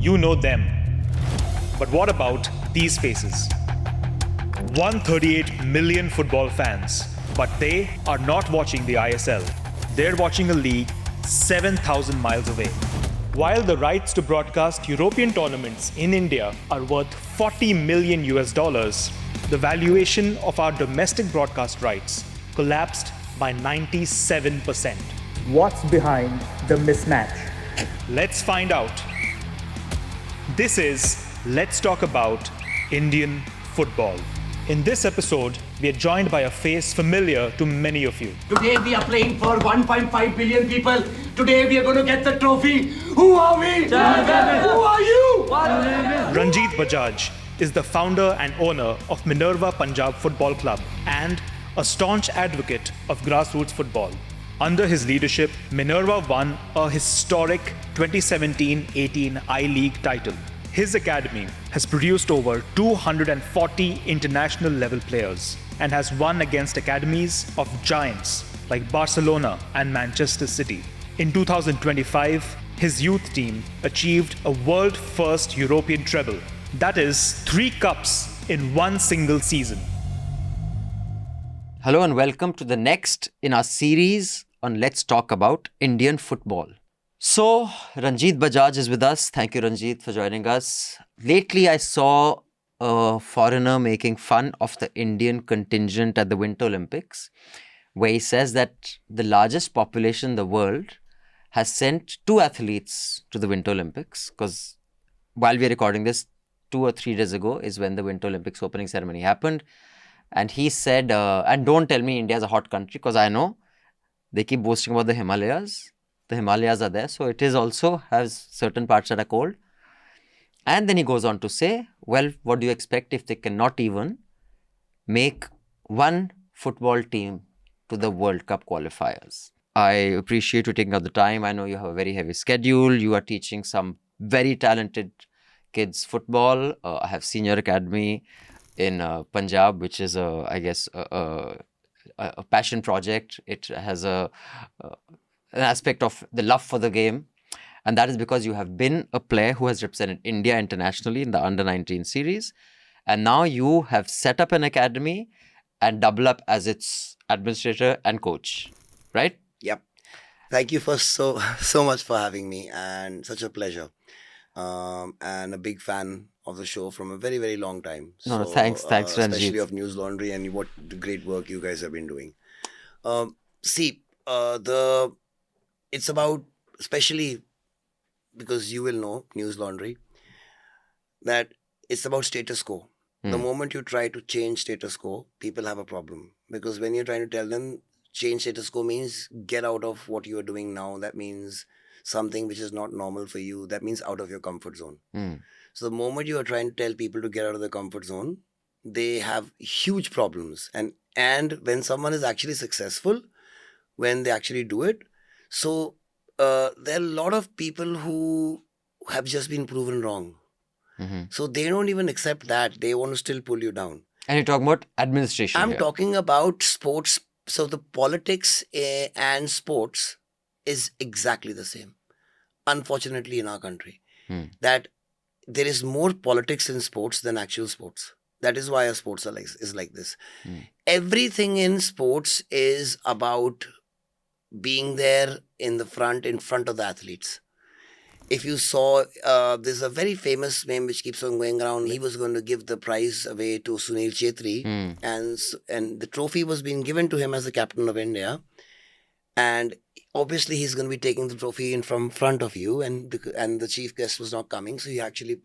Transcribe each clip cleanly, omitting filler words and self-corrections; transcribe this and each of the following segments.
You know them. But what about these faces? 138 million football fans, but they are not watching the ISL. They're watching a league 7,000 miles away. While the rights to broadcast European tournaments in India are worth 40 million US dollars, the valuation of our domestic broadcast rights collapsed by 97%. What's behind the mismatch? Let's find out. This is Let's Talk About Indian Football. In this episode, we are joined by a face familiar to many of you. Today we are playing for 1.5 billion people. Today we are going to get the trophy. Who are we? Who are you? Ranjit Bajaj is the founder and owner of Minerva Punjab Football Club and a staunch advocate of grassroots football. Under his leadership, Minerva won a historic 2017-18 I-League title. His academy has produced over 240 international level players and has won against academies of giants like Barcelona and Manchester City. In 2025, his youth team achieved a world-first European treble. That is 3 cups in one single season. Hello and welcome to the next in our series on Let's Talk About Indian Football. So, Ranjit Bajaj is with us. Thank you, Ranjit, for joining us. Lately, I saw a foreigner making fun of the Indian contingent at the Winter Olympics, where he says that the largest population in the world has sent 2 athletes to the Winter Olympics, because while we are recording this, 2 or 3 days ago is when the Winter Olympics opening ceremony happened. And he said, and don't tell me India is a hot country, because I know they keep boasting about the Himalayas. The Himalayas are there, so it is also has certain parts that are cold. And then he goes on to say, well, what do you expect if they cannot even make one football team to the World Cup qualifiers? I appreciate you taking out the time. I know you have a very heavy schedule. You are teaching some very talented kids football. I have seen your academy in Punjab, which is, I guess, a passion project. It has an aspect of the love for the game. And that is because you have been a player who has represented India internationally in the Under-19 series. And now you have set up an academy and double up as its administrator and coach, right? Yep. Thank you so much for having me, and such a pleasure. And a big fan of the show from a very, very long time. No, thanks, Ranjit. Especially of News Laundry and what the great work you guys have been doing. It's about, especially because you will know News Laundry, that it's about status quo. The moment you try to change status quo, people have a problem. Because when you're trying to tell them change status quo means get out of what you are doing now. That means something which is not normal for you. That means out of your comfort zone. So the moment you are trying to tell people to get out of their comfort zone, they have huge problems. And when someone is actually successful, when they actually do it, so there are a lot of people who have just been proven wrong. So they don't even accept that. They want to still pull you down. And you're talking about administration I'm here. talking about sports. So the politics and sports is exactly the same. Unfortunately, in our country, that there is more politics in sports than actual sports. That is why our sports is like this. Everything in sports is about being there in front of the athletes. If you saw, there's a very famous meme which keeps on going around. He was going to give the prize away to Sunil Chetri, and the trophy was being given to him as the captain of India. And obviously, he's going to be taking the trophy in from front of you, and the chief guest was not coming, so he actually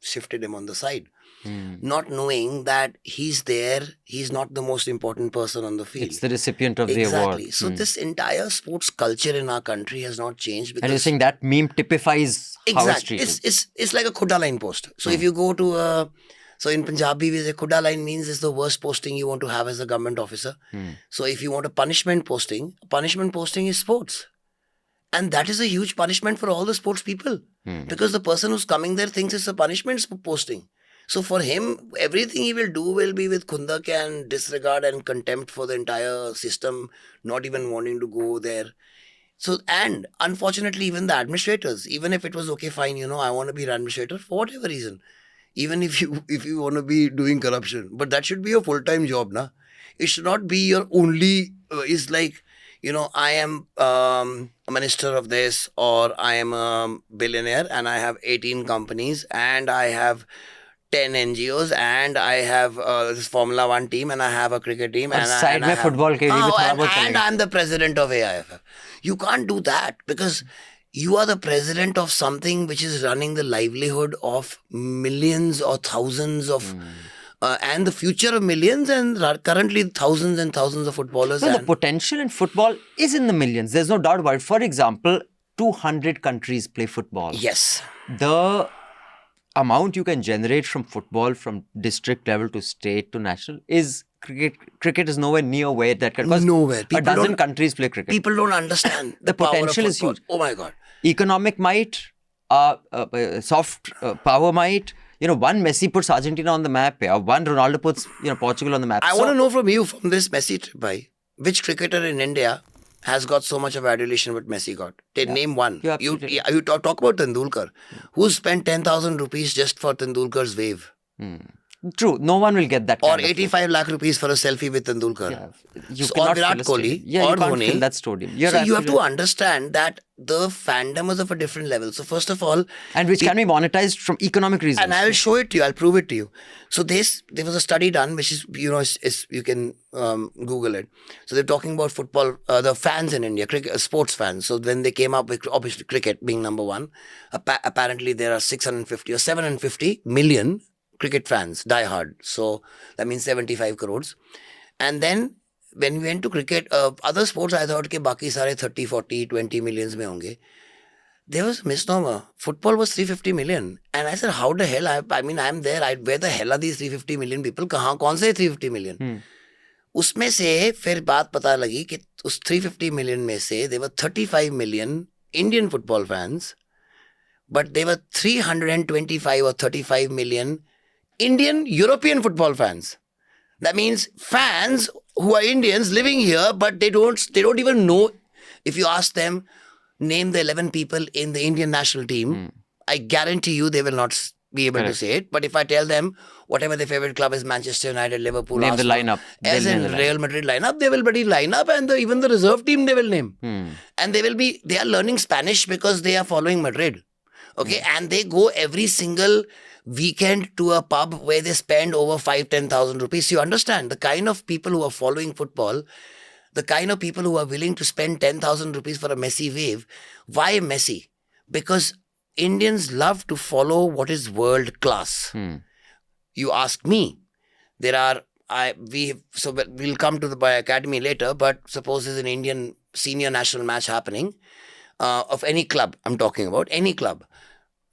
shifted him on the side. Not knowing that he's there, he's not the most important person on the field. It's the recipient of the award. Exactly. So this entire sports culture in our country has not changed. Because And you're saying that meme typifies how it's exactly, treated. it's like a Khuda line post. So if you go to so in Punjabi, we say Khuda line means it's the worst posting you want to have as a government officer. So if you want a punishment posting is sports. And that is a huge punishment for all the sports people. Because the person who's coming there thinks it's a punishment posting. So for him, everything he will do will be with khundak and disregard and contempt for the entire system, not even wanting to go there. So, and unfortunately, even the administrators, even if it was okay, fine, I want to be an administrator for whatever reason, even if you want to be doing corruption, but that should be your full-time job, na? It should not be your only. It's like, I am a minister of this, or I am a billionaire, and I have 18 companies, and I have 10 NGOs, and I have this Formula One team, and I have a cricket team, और side में football के लिए भी थोड़ा बहुत and चलेगा. I'm the president of AIFF. You can't do that because you are the president of something which is running the livelihood of millions or thousands of, and the future of millions, and currently thousands and thousands of footballers. No, the and potential in football is in the millions. There's no doubt about it. For example, 200 countries play football. yes, The amount you can generate from football from district level to state to national is cricket is nowhere near where that can, because Nowhere. a People dozen don't- countries play cricket. people don't understand The power of potential is football. huge. Oh my God. Economic might, soft power might. One Messi puts Argentina on the map, one Ronaldo puts Portugal on the map. I So- want to know from you, from this Messi trip, bhai, which cricketer in India has got so much of adulation what Messi got? Name one. Yeah, You absolutely. you talk about Tendulkar, who spent 10,000 rupees just for Tendulkar's wave, True, no one will get that. or kind of 85 lakh rupees for a selfie with Tendulkar. You So- or cannot Virat fill a Kohli, stadium. Yeah, or you can't Dhoni. fill that stadium. You're So you have to absolutely- understand that the fandom is of a different level. So first of all, and which can be monetized from economic reasons. and I'll show it to you. I'll prove it to you. So there was a study done, which is is you can Google it. So they're talking about football, the fans in India, cricket, sports fans. So when they came up with obviously cricket being number one, apparently there are 650 or 750 million cricket fans, die hard. So that means 75 crores. And then when we went to cricket, other sports, I thought ke baki sare 30, 40, 20 millions mein honge. There was a misnomer. Football was 350 million. And I said, how the hell? I mean, I'm there. Where the hell are these 350 million people? कौन से 350 million? उसमें से फिर बात पता लगी कि उस 350 million में से there were 35 million Indian football fans, but there were 325 or 35 million Indian European football fans. That means fans who are Indians living here, but they don't even know. If you ask them, name the 11 people in the Indian national team, I guarantee you they will not be able to say it. But if I tell them whatever their favorite club is, Manchester United, Liverpool, Name the Arsenal, lineup. as They'll in name the Real Madrid lineup, they will bloody line up, and even the reserve team they will name. And they are learning Spanish because they are following Madrid. Okay, and they go every single weekend to a pub where they spend over 5,000-10,000 rupees. You understand the kind of people who are following football, the kind of people who are willing to spend 10,000 rupees for a Messi wave. Why Messi? Because Indians love to follow what is world class. You ask me, we'll come to the academy later, but suppose there's an Indian senior national match happening of any club. I'm talking about any club.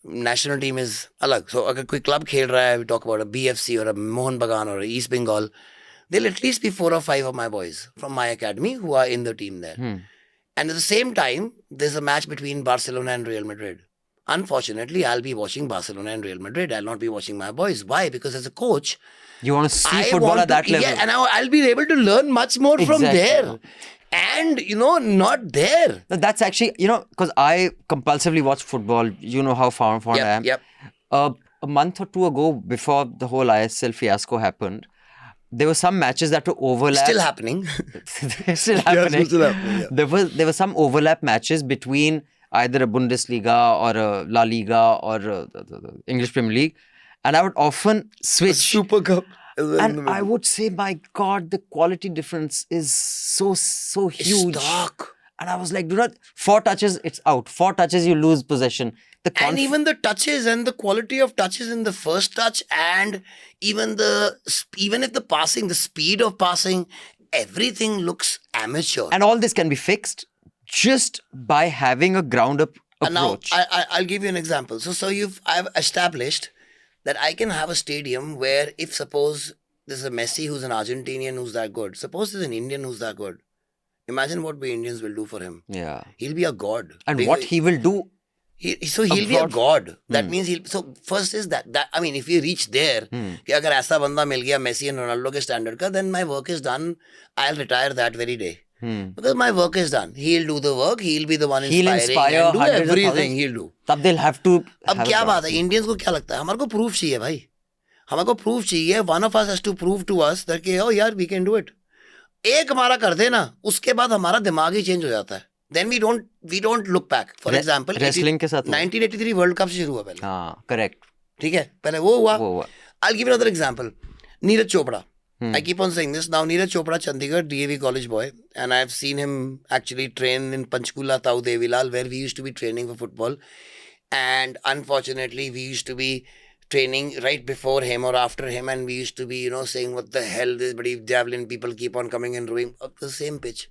National team is alag. So अगर कोई club खेल रहा है, we talk about a BFC or a Mohun Bagan or a East Bengal, there'll at least be 4 or 5 of my boys from my academy who are in the team there. And at the same time, there's a match between Barcelona and Real Madrid. Unfortunately, I'll be watching Barcelona and Real Madrid. I'll not be watching my boys. Why? Because as a coach, You want to see I football want at that to, level. yeah, and I'll be able to learn much more from Exactly. there. And, not there. No, that's actually, because I compulsively watch football. You know how fond I am. Yep. A month or two ago, before the whole ISL fiasco happened, there were some matches that were overlap. Still happening. They're still happening. still happening, yeah. There were some overlap matches between either a Bundesliga or a La Liga or the English Premier League, and I would often switch. Super Cup. And I would say, my God, the quality difference is so huge. Stark. And I was like, 4 touches, it's out. 4 touches, you lose possession. And even the touches and the quality of touches in the first touch, and even if the passing, the speed of passing, everything looks amateur. And all this can be fixed just by having a ground-up And now approach. I'll give you an example. So I've established that I can have a stadium where if suppose there's a Messi who's an Argentinian who's that good, suppose there's an Indian who's that good, imagine what we Indians will do for him. Yeah. He'll be a god. And what he will do. He'll be a abroad. god. That means so first is that I mean, if we reach there, कि अगर ऐसा बंदा मिल गया Messi and Ronaldo के standard का, then my work is done. I'll retire that very day. Because my work is done. He'll do the work. He'll be the one He'll inspiring inspire and do hundreds of everything. thousands. He'll do. तब they'll have to. अब have a क्या problem. बात है, Indians को क्या लगता है, हमारे को प्रूफ चाहिए भाई, हमारे को प्रूफ चाहिए. One of us has to prove to us that कि ओ यार वी कैन डू इट. एक हमारा कर देना, उसके बाद हमारा दिमाग ही चेंज हो जाता है. Then we don't look back. For example wrestling के साथ हुआ. 1983 वर्ल्ड कप से शुरू हुआ पहले. हाँ, correct. ठीक है, पहले वो हुआ. वो हुआ. I'll give you another example. Neeraj Chopra. I keep on saying this. Now, Neeraj Chopra, Chandigarh, DAV college boy. And I've seen him actually train in Panchkula, Tau Devilal, where we used to be training for football. And unfortunately, we used to be training right before him or after him. And we used to be, saying, what the hell, this bloody javelin people keep on coming and ruining up the same pitch.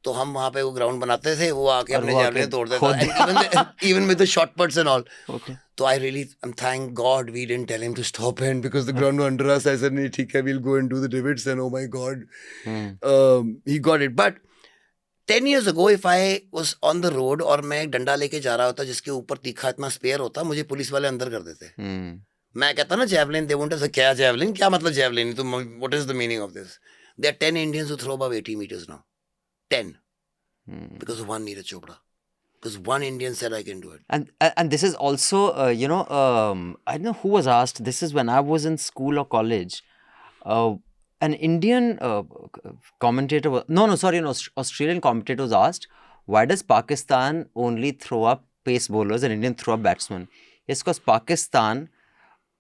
तो हम वहाँ पे वो ground बनाते थे, वो आके अपने javelin तोड़ देता था. Even with the shot puts and all. Okay. So I'm thank God we didn't tell him to stop in because the ground was under us. I said, "ठीक है, we'll go and do the divots." And oh my God, he got it. But 10 years ago, if I was on the road और मैं एक डंडा लेके जा रहा होता जिसके ऊपर तीखा इतना स्पेयर होता, मुझे पुलिस वाले अंदर कर देते. मैं कहता ना javelin, they won't say क्या javelin, क्या मतलब javelin? तो what is the meaning of this? There are 10 Indians who throw above 80 meters now. 10 because of one Neeraj Chopra. Because one Indian said I can do it. And this is also, I don't know who was asked. This is when I was in school or college. An Indian commentator was, an Australian commentator was asked, why does Pakistan only throw up pace bowlers and Indian throw up batsmen? It's because Pakistan,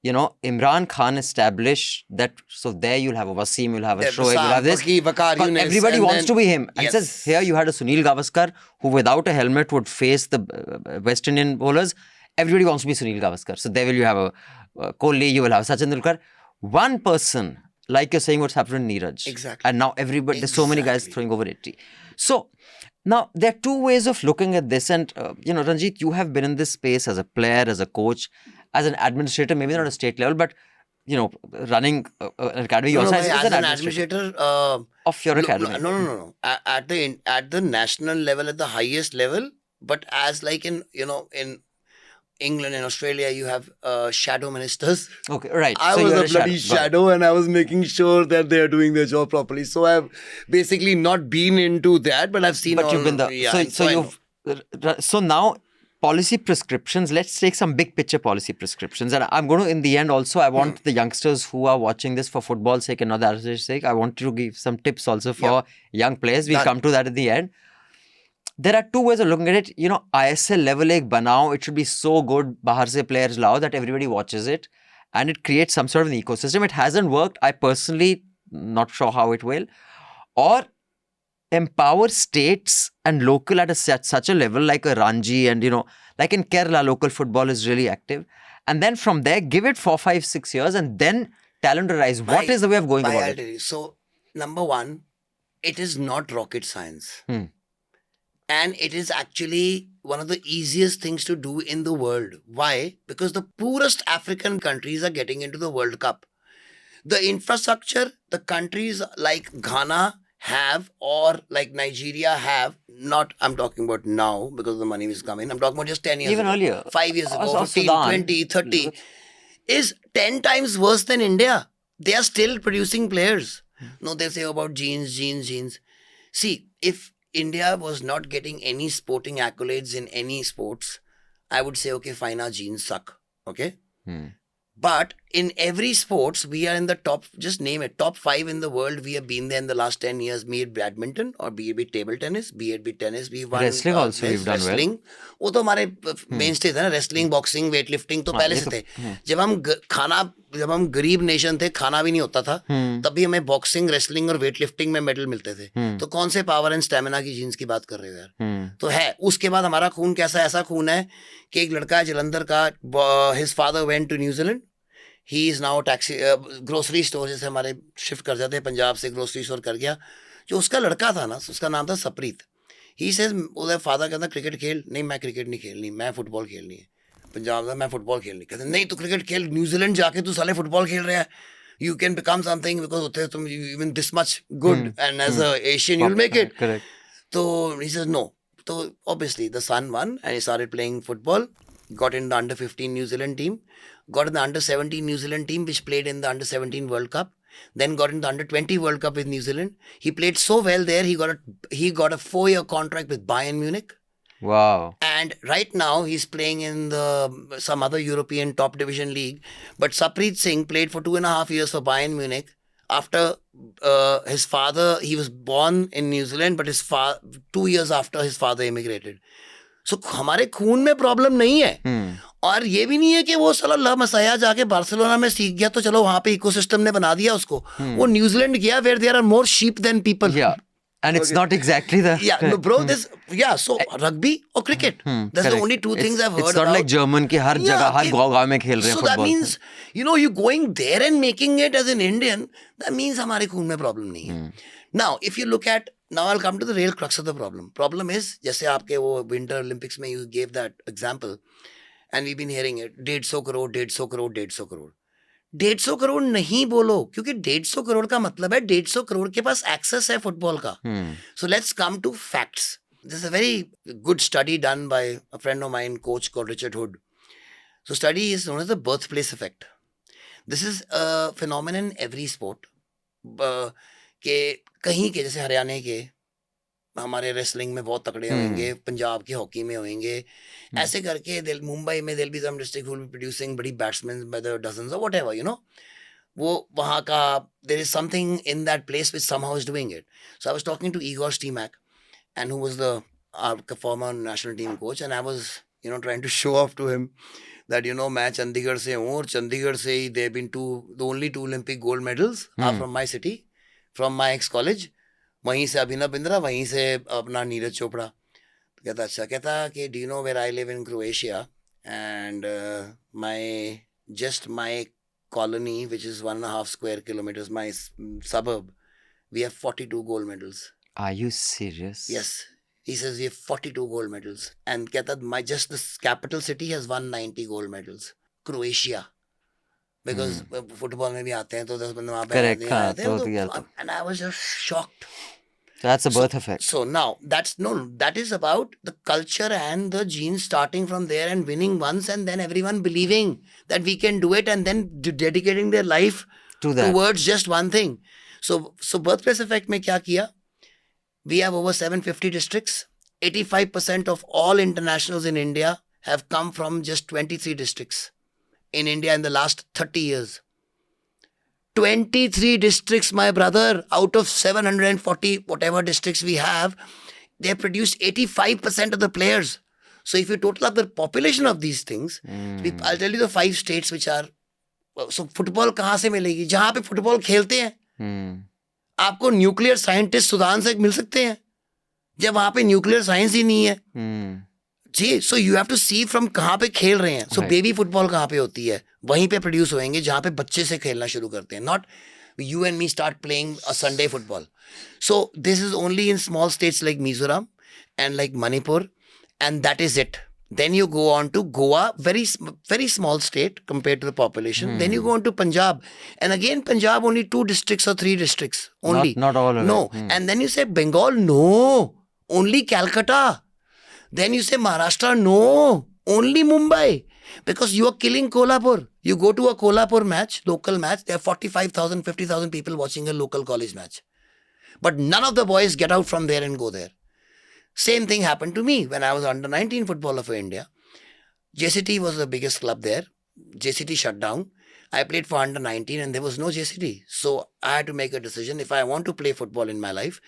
Imran Khan established that, so there you'll have a Wasim, you'll have a Shoaib, you'll have this. Waqar, But Yunus, everybody and wants then- to be him. And Yes. says, here you had a Sunil Gavaskar who without a helmet would face the West Indian bowlers. Everybody wants to be Sunil Gavaskar. So there you have a Kohli, you will have Sachin Tendulkar. One person, like you're saying what's happened in Neeraj. Exactly. And now everybody, there's so many guys Exactly. throwing over 80. So now there are two ways of looking at this. And, Ranjit, you have been in this space as a player, as a coach, as an administrator, maybe not at a state level, but running an academy No, yourself as as an administrator of your academy. No. At the national level, at the highest level, but as like in England and Australia, you have shadow ministers. Okay, right. I So was you're a bloody Got it. shadow and I was making sure that they are doing their job properly. So I've basically not been into that, but I've seen. But you've been yeah, so I know. so now policy prescriptions. Let's take some big picture policy prescriptions, and I'm going to, in the end, also I want the youngsters who are watching this for football's sake and not the sake. I want you to give some tips also for young players. We'll Done. come to that at the end. There are two ways of looking at it. ISL level ek banao. It should be so good. Bahar se players lao that everybody watches it, and it creates some sort of an ecosystem. It hasn't worked. I personally not sure how it will. Or empower states and local at such a level like a Ranji and, like in Kerala, local football is really active. And then from there, give it 4, 5, 6 years and then talent arise. What is the way of going about I'll it? tell you. So, number one, it is not rocket science. And it is actually one of the easiest things to do in the world. Why? Because the poorest African countries are getting into the World Cup. The infrastructure, the countries like Ghana have or like Nigeria have, not I'm talking about now because the money is coming, I'm talking about just 10 years Even ago, earlier. 5 years ago, Or 15, Sudan. 20, 30, is 10 times worse than India. They are still producing players. No, they say about genes. See, if India was not getting any sporting accolades in any sports, I would say, okay, fine, our genes suck. Okay? But in every sports, we are in the top, just name it, top 5 in the world. We have been there in the last 10 years, be it badminton or be it table tennis, be it tennis. We won Wrestling also we've done well. wrestling. वो तो हमारे mainstays है ना, wrestling, boxing, weightlifting तो पहले से थे. जब हम गरीब नेशन थे, खाना भी नहीं होता था, तभी हमें बॉक्सिंग, रेसलिंग और वेटलिफ्टिंग में मेडल मिलते थे. तो कौन से पावर एंड स्टेमिना की जीन्स की बात कर रहे हो यार? तो है. उसके बाद हमारा खून कैसा, ऐसा खून है कि एक लड़का है जलंधर का, his father went to New Zealand. He is now taxi grocery store, जैसे हमारे शिफ्ट कर जाते हैं पंजाब से, ग्रोसरी स्टोर कर गया. जो उसका लड़का था ना, उसका नाम था सप्रीत. He says, उधर फादर कहता क्रिकेट खेल. नहीं, मैं क्रिकेट नहीं खेलनी, मैं फुटबॉल खेलनी है. पंजाब में मैं फुटबॉल खेलनी. कहते नहीं, तू क्रिकेट खेल, न्यूजीलैंड जाके तू साले फुटबॉल खेल रहा है. You can become something because होते तुम even this much good and as a Asian you'll make it. Correct. So he says no. So obviously the son won and he started playing football. Got in the under 15 New Zealand team. Got in the under 17 New Zealand team which played in the under 17 World Cup. Then got into the Under-20 World Cup with New Zealand. He played so well there. He got a 4-year contract with Bayern Munich. Wow. And right now he's playing in some other European top division league. But Sarpreet Singh played for 2.5 years for Bayern Munich. After his father, he was born in New Zealand, but 2 years after his father immigrated. So हमारे खून में problem नहीं है. और ये भी नहीं है कि वो साला ला मसाया जाके बार्सिलोना में सीख गया तो चलो वहां पे इकोसिस्टम ने बना दिया उसको. वो न्यूजीलैंड गया where there are more sheep than people. Yeah. And it's not exactly the... Yeah, no, bro, so rugby or cricket. That's the only two things I've heard about. It's not like German ki har jagah, har gaon mein khel rahe hain so football. that means, you going there and making it as an Indian, that means hamare khoon mein problem nahi hai. Now, if you look at, now I'll come to the real crux of the problem. Problem is, jaise aapke wo Winter Olympics mein you gave that example, and we've been hearing it, 150 crore, 150 crore, 150 crore. 150 crore नहीं बोलो क्योंकि 150 करोड़ का मतलब है 150 करोड़ के पास access है football का. So let's come to facts. This is a very good study done by a friend of mine, coach called Richard Hood. So study is known as the birth place effect. This is a phenomenon in every sport. के कहीं के जैसे हरियाणा के हमारे wrestling में बहुत तगड़े होंगे, पंजाब के हॉकी में होंगे, ऐसे करके मुंबई में दिल be some district will be producing बड़ी बैट्समैन बाय द डजन्स और व्हाटएवर, वो वहाँ का there is something in that place which somehow is doing it. So I was talking to Igor Stimac, and who was the former national team coach, and I was trying to show off to him that मैं चंडीगढ़ से हूँ और चंडीगढ़ से ही there have been the only 2 Olympic gold medals are from my city, from my ex college. वहीं से अभिनव बिंद्रा, वहीं से अपना नीरज चोपड़ा. तो कहता अच्छा, कहता कि do you know where I live in Croatia and my colony which is 1.5 square kilometers, my suburb, we have 42 gold medals. Are you serious? Yes. He says we have 42 gold medals. And कहता just the capital city has 190 gold medals. Croatia. Because football में भी आते हैं तो 10 बंदे वहाँ पे आते हैं. And I was just shocked. So that's a birth effect. So now that is about the culture and the genes starting from there and winning once, and then everyone believing that we can do it, and then dedicating their life to that towards just one thing. So birthplace effect में क्या किया? We have over 750 districts. 85% of all internationals in India have come from just 23 districts in India in the last 30 years. 23 districts, my brother, out of 740 whatever districts we have, they produced 85% of the players. So if you total up the population of these things, I'll tell you the 5 states which are, so football कहाँ से मिलेगी? जहाँ पे football खेलते हैं. आपको nuclear scientist Sudan से मिल सकते हैं जब वहां पे न्यूक्लियर साइंस ही नहीं है. जी, so you have to see from कहाँ पे खेल रहे हैं. सो बेबी फुटबॉल कहाँ पे होती है, वहीं पे प्रोड्यूस होएंगे जहाँ पे बच्चे से खेलना शुरू करते हैं. Not you and me start playing a Sunday football. So this is only in small states like Mizoram and like Manipur, and that is it. Then you go on to Goa, very small state compared to the population. Then you go on to Punjab. And again, Punjab only 2 districts or 3 districts only. Not all of it. No. And then you say Bengal, no. Only Calcutta. Then you say Maharashtra, no. Only Mumbai. Because you are killing Kolhapur. You go to a Kolhapur match, local match, there are 45,000, 50,000 people watching a local college match. But none of the boys get out from there and go there. Same thing happened to me when I was under 19 footballer for India. JCT was the biggest club there. JCT shut down. I played for under 19 and there was no JCT. So I had to make a decision. If I want to play football in my life,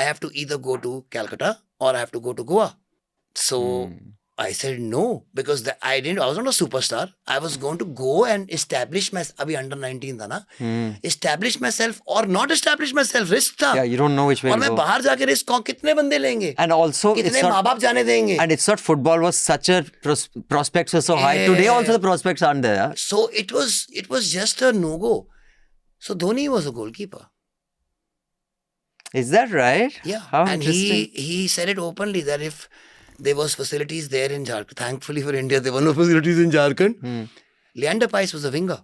I have to either go to Calcutta or I have to go to Goa. So I said no, because I was not a superstar. I was going to go and establish myself. Abhi under 19 tha na. Establish myself or not establish myself. Risk tha. Yeah, you don't know which way और to मैं go. बाहर जाके risk कितने बंदे लेंगे, And also, कितने माँ बाप जाने देंगे. And it's not football was such a prospects were so high. Today also the prospects aren't there. Yeah? So it was just a no-go. So Dhoni was a goalkeeper. Is that right? Yeah. How and interesting. he said it openly that if there was facilities there in Jharkhand, thankfully for India, there were no facilities in Jharkhand. Leander Paes was a winger.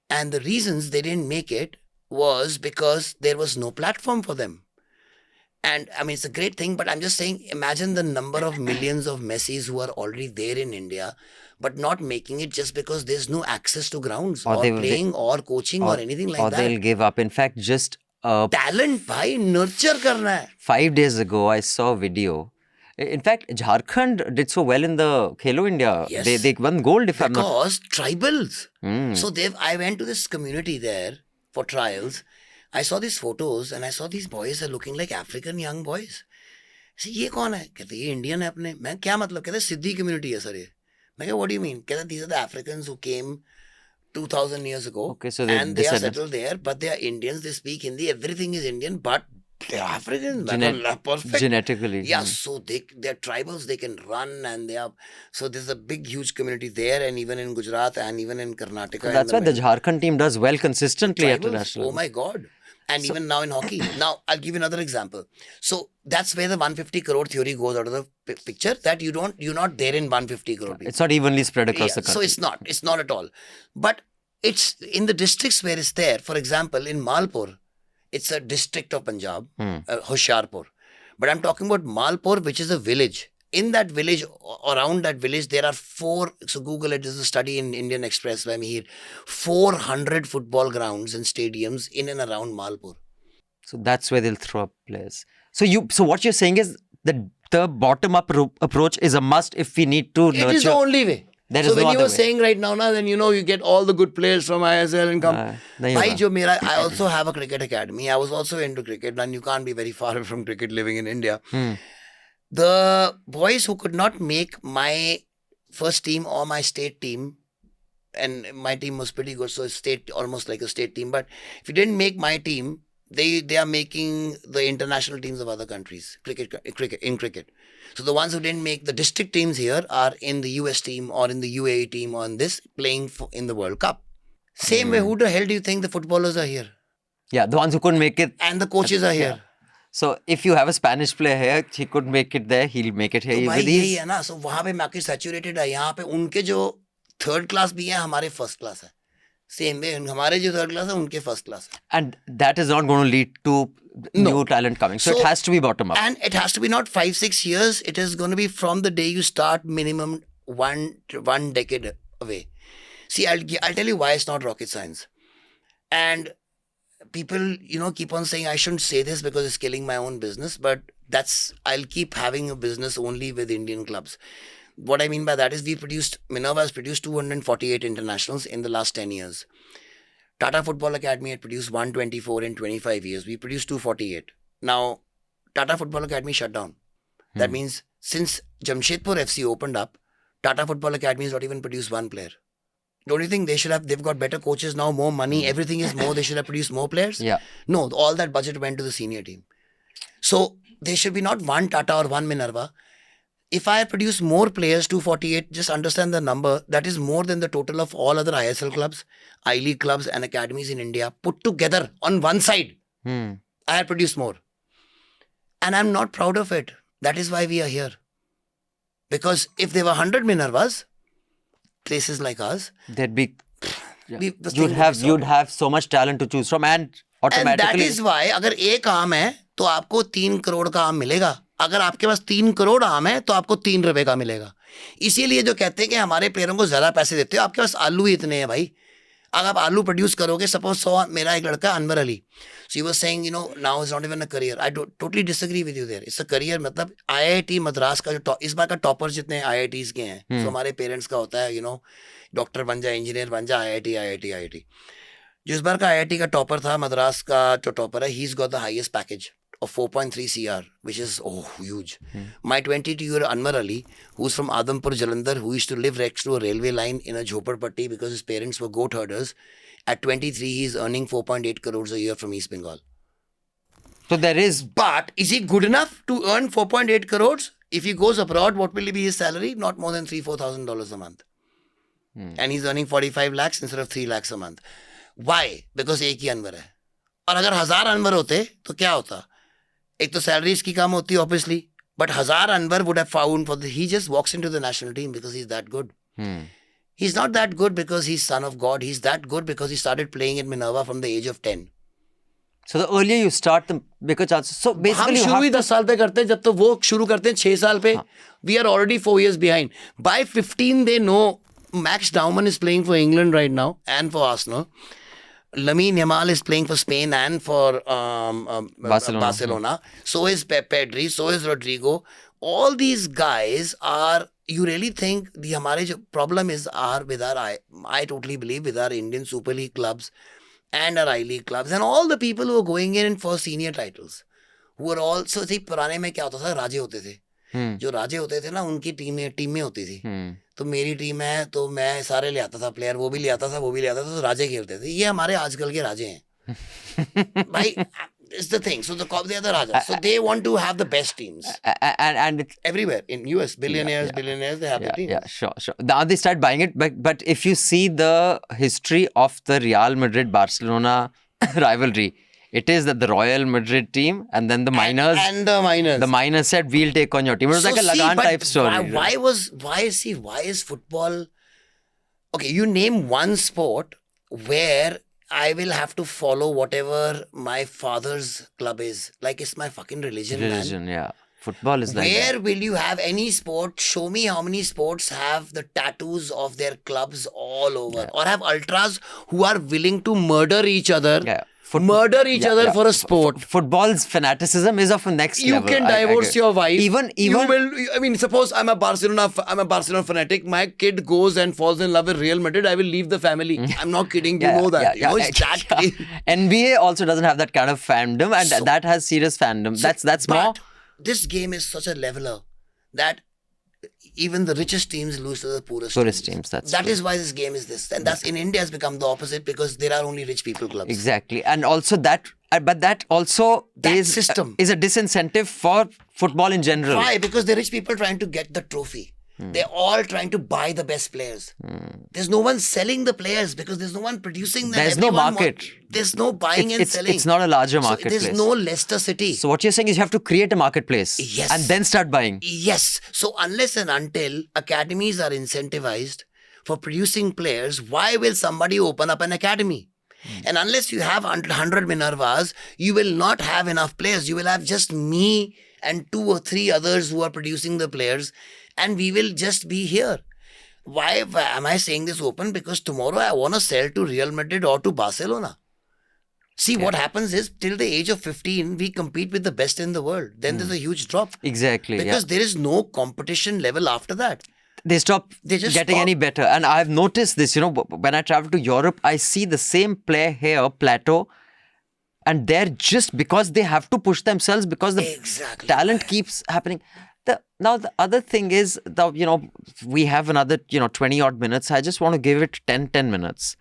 And the reasons they didn't make it was because there was no platform for them. And I mean, it's a great thing, but I'm just saying, imagine the number of millions of Messis who are already there in India, but not making it just because there's no access to grounds or playing or coaching or anything like or that. they'll give up. In fact, just Talent, bhai, nurture karna hai. 5 days ago, I saw a video. In fact, Jharkhand did so well in the Khelo India. Yes. They won gold, if I'm not. Because tribals. So I went to this community there for trials. I saw these photos and I saw these boys are looking like African young boys. I said, ये कौन है? कहते ये Indian है अपने. मैं क्या मतलब? कहते सिद्धि community है सर ये. मैं क्या, what do you mean? कहते these are the Africans who came 2000 years ago. Okay, so and they are settled there, but they are Indians. They speak Hindi. Everything is Indian, but they are Africans. Perfect. Genetically. Yeah, so they're tribals, they can run, and so there's a big, huge community there, and even in Gujarat and even in Karnataka. That's why the Jharkhand team does well consistently at tribals. national. Oh my God. And even now in hockey. Now, I'll give you another example. So that's where the 150 crore theory goes out of the picture, that you're not there in 150 crore people. It's not evenly spread across the country. So it's not at all. But it's in the districts where it's there. For example, in Malpur, it's a district of Punjab, Hoshiarpur. But I'm talking about Malpur, which is a village. In that village, around that village, there are 4, so Google it, there's a study in Indian Express, I'm here, 400 football grounds and stadiums in and around Malpur. So that's where they'll throw up players. So what you're saying is the bottom-up approach is a must if we need to nurture. It is the only way. There so is when no you other were way. saying right now, then you get all the good players from ISL and come. nahi I also have a cricket academy. I was also into cricket, and you can't be very far away from cricket living in India. The boys who could not make my first team or my state team, and my team was pretty good, so state, almost like a state team. But if you didn't make my team, they are making the international teams of other countries in cricket. So the ones who didn't make the district teams here are in the US team or in the UAE team or in this, playing in the World Cup. Same way, who the hell do you think the footballers are here? Yeah, the ones who couldn't make it. And the coaches are here. So if you have a Spanish player here, he could make it there, he'll make it here. तो भाई यही है ना, so वहाँ पे market saturated है, यहाँ पे उनके जो third class भी हैं, हमारे first class है. Same way, हमारे जो third class है, उनके first class है. And that is not going to lead to new talent coming. So it has to be bottom up. And it has to be not 5-6 years. It is going to be from the day you start, minimum one decade away. See, I'll tell you why it's not rocket science. And people, keep on saying I shouldn't say this because it's killing my own business, but I'll keep having a business only with Indian clubs. What I mean by that is Minerva has produced 248 internationals in the last 10 years. Tata Football Academy had produced 124 in 25 years. We produced 248. Now, Tata Football Academy shut down. That means since Jamshedpur FC opened up, Tata Football Academy has not even produced one player. Don't you think they've got better coaches now, more money, everything is more, they should have produced more players? Yeah. No, all that budget went to the senior team. So, there should be not one Tata or one Minerva. If I produce more players, 248, just understand the number, that is more than the total of all other ISL clubs, I-League clubs and academies in India put together on one side. I have produced more. And I'm not proud of it. That is why we are here. Because if there were 100 Minervas, places like us, there'd be you'd you'd have so much talent to choose from, and automatically. And that is why, अगर एक आम है तो आपको 3 करोड़ का आम मिलेगा. अगर आपके पास 3 करोड़ आम है तो आपको 3 रुपए का मिलेगा. इसीलिए जो कहते हैं कि हमारे प्लेयरों को ज्यादा पैसे देते हो, आपके पास आलू ही इतने हैं भाई. अगर आप आलू प्रोड्यूस करोगे, सपोज 100, मेरा एक लड़का Anwar Ali, so he was saying, now it's not even a career. I totally disagree with you there. It's a career. मतलब IIT मद्रास का जो इस बार का टॉपर जितने IITs के हैं, so हमारे पेरेंट्स का होता है, डॉक्टर बन जा, इंजीनियर बन जा, IIT. जो इस बार का IIT का टॉपर था, मद्रास का जो टॉपर है, he's got the highest package of 4.3 CR, which is huge. My 22-year-old Anwar Ali, who's from Adampur, Jalandhar, who used to live next to a railway line in a Jhoparpatti because his parents were goat herders, at 23 he's earning 4.8 crores a year from East Bengal. So there is... But is he good enough to earn 4.8 crores? If he goes abroad, what will be his salary? Not more than $3,000-4,000 a month. And he's earning 45 lakhs instead of 3 lakhs a month. Why? Because एक ही अनवर है. और अगर 1000 अनवर होते तो क्या होता? एक तो सैलरी इसकी कम होती obviously, but 1000 Anwar would have found he just walks into the national team because he's that good. He's not that good because he's son of God. He's that good because he started playing in Minerva from the age of 10. So the earlier you start, the bigger chances. So हम basically you शुरू have he to 10 साल पे करते हैं, जब तो वो शुरू करते हैं 6 साल पे. We are already 4 years behind. By 15 they know. Max Dauman is playing for England right now and for Arsenal. Lamine Yamal is playing for Spain and for Barcelona. So is Pedri. So is Rodrigo. All these guys are. You really think the हमारे जो problem is are with our I totally believe with our Indian Super League clubs and our I-League clubs and all the people who are going in for senior titles, who are all so see पुराने में क्या होता था, राजे होते थे. जो राजे होते थे ना, उनकी टीमें होती थी. तो मेरी टीम है तो मैं सारे ले आता था प्लेयर, वो भी ले आता था, वो भी ले आता था, तो राजे खेलते थे. ये हमारे आजकल के राजे हैं भाई. It's the thing. So they are the rajas. So they want to have the best teams. And it's, Everywhere in US, billionaires, they have the teams. yeah, sure. Now they start buying it, but if you see the history of the Real Madrid-Barcelona rivalry, it is that the Royal Madrid team and then the miners. And the miners. The miners said, we'll take on your team. It was like a Lagan but type story. Why is football... Okay, you name one sport where I will have to follow whatever my father's club is. Like, it's my fucking religion, man. Yeah. Football is like Where that. will you have any sport? Show me how many sports have the tattoos of their clubs all over. Or have ultras who are willing to murder each other. Yeah. Murder each other for a sport. Football's fanaticism is of a next You level. can divorce your wife. Even you will. I mean, suppose I'm a Barcelona fanatic. My kid goes and falls in love with Real Madrid. I will leave the family. I'm not kidding. You know that. It's that crazy. NBA also doesn't have that kind of fandom, and that has serious fandom. That's more. This game is such a leveler that even the richest teams lose to the poorest teams. That is why this game is this. And that's in India has become the opposite because there are only rich people clubs. Exactly. And also that, but that also is a disincentive for football in general. Why? Because the rich people trying to get the trophy. They're all trying to buy the best players. There's no one selling the players because there's no one producing them. There's no market. There's no buying and selling. It's not a larger marketplace. There's no Leicester City. So what you're saying is you have to create a marketplace. Yes. And then start buying. Yes. So unless and until academies are incentivized for producing players, why will somebody open up an academy? And unless you have 100 Minervas, you will not have enough players. You will have just me and 2 or 3 others who are producing the players. And we will just be here. Why am I saying this open? Because tomorrow I want to sell to Real Madrid or to Barcelona. See, what happens is, till the age of 15, we compete with the best in the world. Then there's a huge drop. Exactly. Because there is no competition level after that. They just getting any better. And I've noticed this, when I travel to Europe, I see the same player here, plateau. And they're just because they have to push themselves because the talent keeps happening. Now the other thing is, we have another, 20 odd minutes. I just want to give it 10 minutes.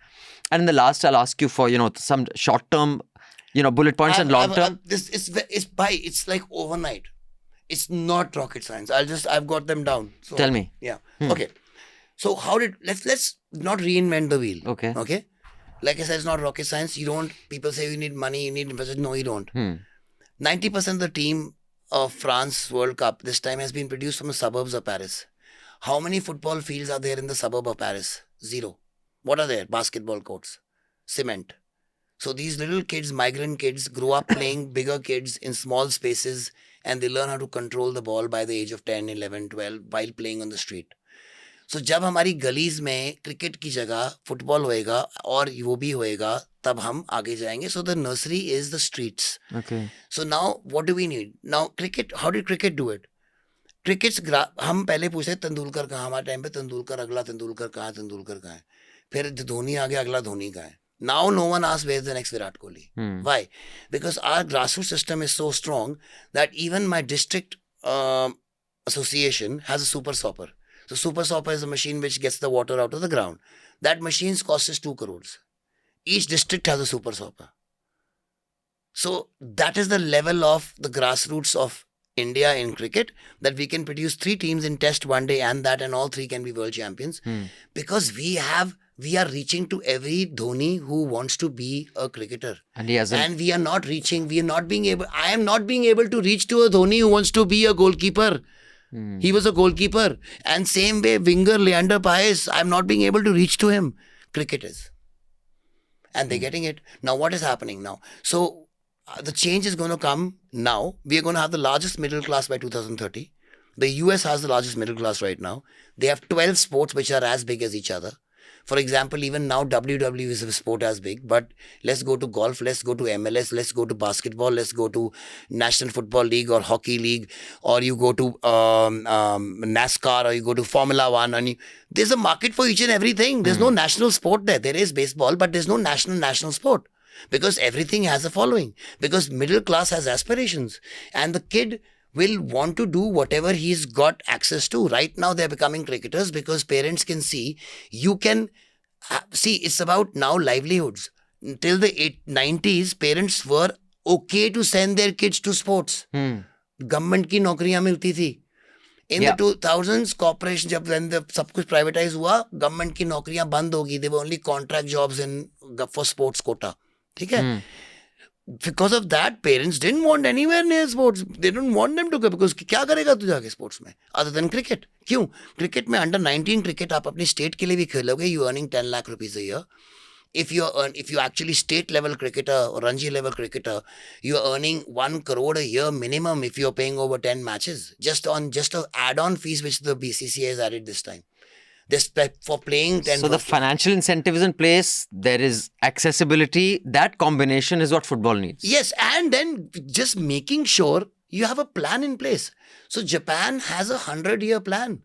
And in the last, I'll ask you for, some short term, bullet points and long term. It's like overnight. It's not rocket science. I've got them down. So, tell me. Yeah. Okay. So let's not reinvent the wheel. Okay. Okay. Like I said, it's not rocket science. People say you need money, you need investment. No, you don't. 90% of the team of France World Cup this time has been produced from the suburbs of Paris. How many football fields are there in the suburb of Paris? 0. What are there? Basketball courts, cement. So these little kids, migrant kids, grow up playing bigger kids in small spaces and they learn how to control the ball by the age of 10, 11, 12 while playing on the street. So जब हमारी गलीज में cricket की जगह football होएगा और वो भी होएगा तब हम आगे जाएंगे. So the nursery is the streets. Okay. So now what do we need? Now cricket, how did cricket do it? हम पहले पूछते तेंदुलकर कहाँ, हमारे टाइम पे तेंदुलकर, अगला तेंदुलकर कहाँ है. फिर धोनी आ गया, अगला धोनी कहाँ है. Now no one asks where is the next Virat Kohli. Why? Because our grassroots system is so strong that even my district association has a super stopper. So super stopper is a machine which gets the water out of the ground. That machine's cost is 2 crores. Each district has a super stopper. So that is the level of the grassroots of India in cricket, that we can produce 3 teams in test one day and all 3 can be world champions. Because we are reaching to every Dhoni who wants to be a cricketer. And he hasn't. And I am not being able to reach to a Dhoni who wants to be a goalkeeper. He was a goalkeeper. And same way, winger Leander Paes, I'm not being able to reach to him. Cricket is. And they're getting it. Now, what is happening now? So, the change is going to come now. We are going to have the largest middle class by 2030. The US has the largest middle class right now. They have 12 sports which are as big as each other. For example, even now WWE is a sport as big, but let's go to golf, let's go to MLS, let's go to basketball, let's go to National Football League or Hockey League, or you go to NASCAR, or you go to Formula One. And there's a market for each and everything. There's no national sport there. There is baseball, but there's no national sport because everything has a following. Because middle class has aspirations, and the kid will want to do whatever he's got access to. Right now, they're becoming cricketers because parents can see, you can see, it's about now livelihoods. Till the 90s, parents were okay to send their kids to sports. Government की नौकरियां मिलती थी. In the 2000s, corporation, जब when the सब कुछ privatized हुआ, government की नौकरियां बंद होगी. There were only contract jobs for sports quota. ठीक है? Because of that, parents didn't want anywhere near sports. They don't want them to go because क्या करेगा तू जाके sports में? Other than cricket. क्यों? Cricket में under 19 cricket आप अपनी state के लिए भी खेलोगे. You earning 10 lakh rupees a year. If you actually state level cricketer or Ranji level cricketer, you're earning 1 crore a year minimum if you're paying over 10 matches. Just an add-on fees which the BCCI has added this time. For playing 10. So the financial incentive is in place. There is accessibility. That combination is what football needs. Yes, and then just making sure you have a plan in place. So Japan has a 100-year plan.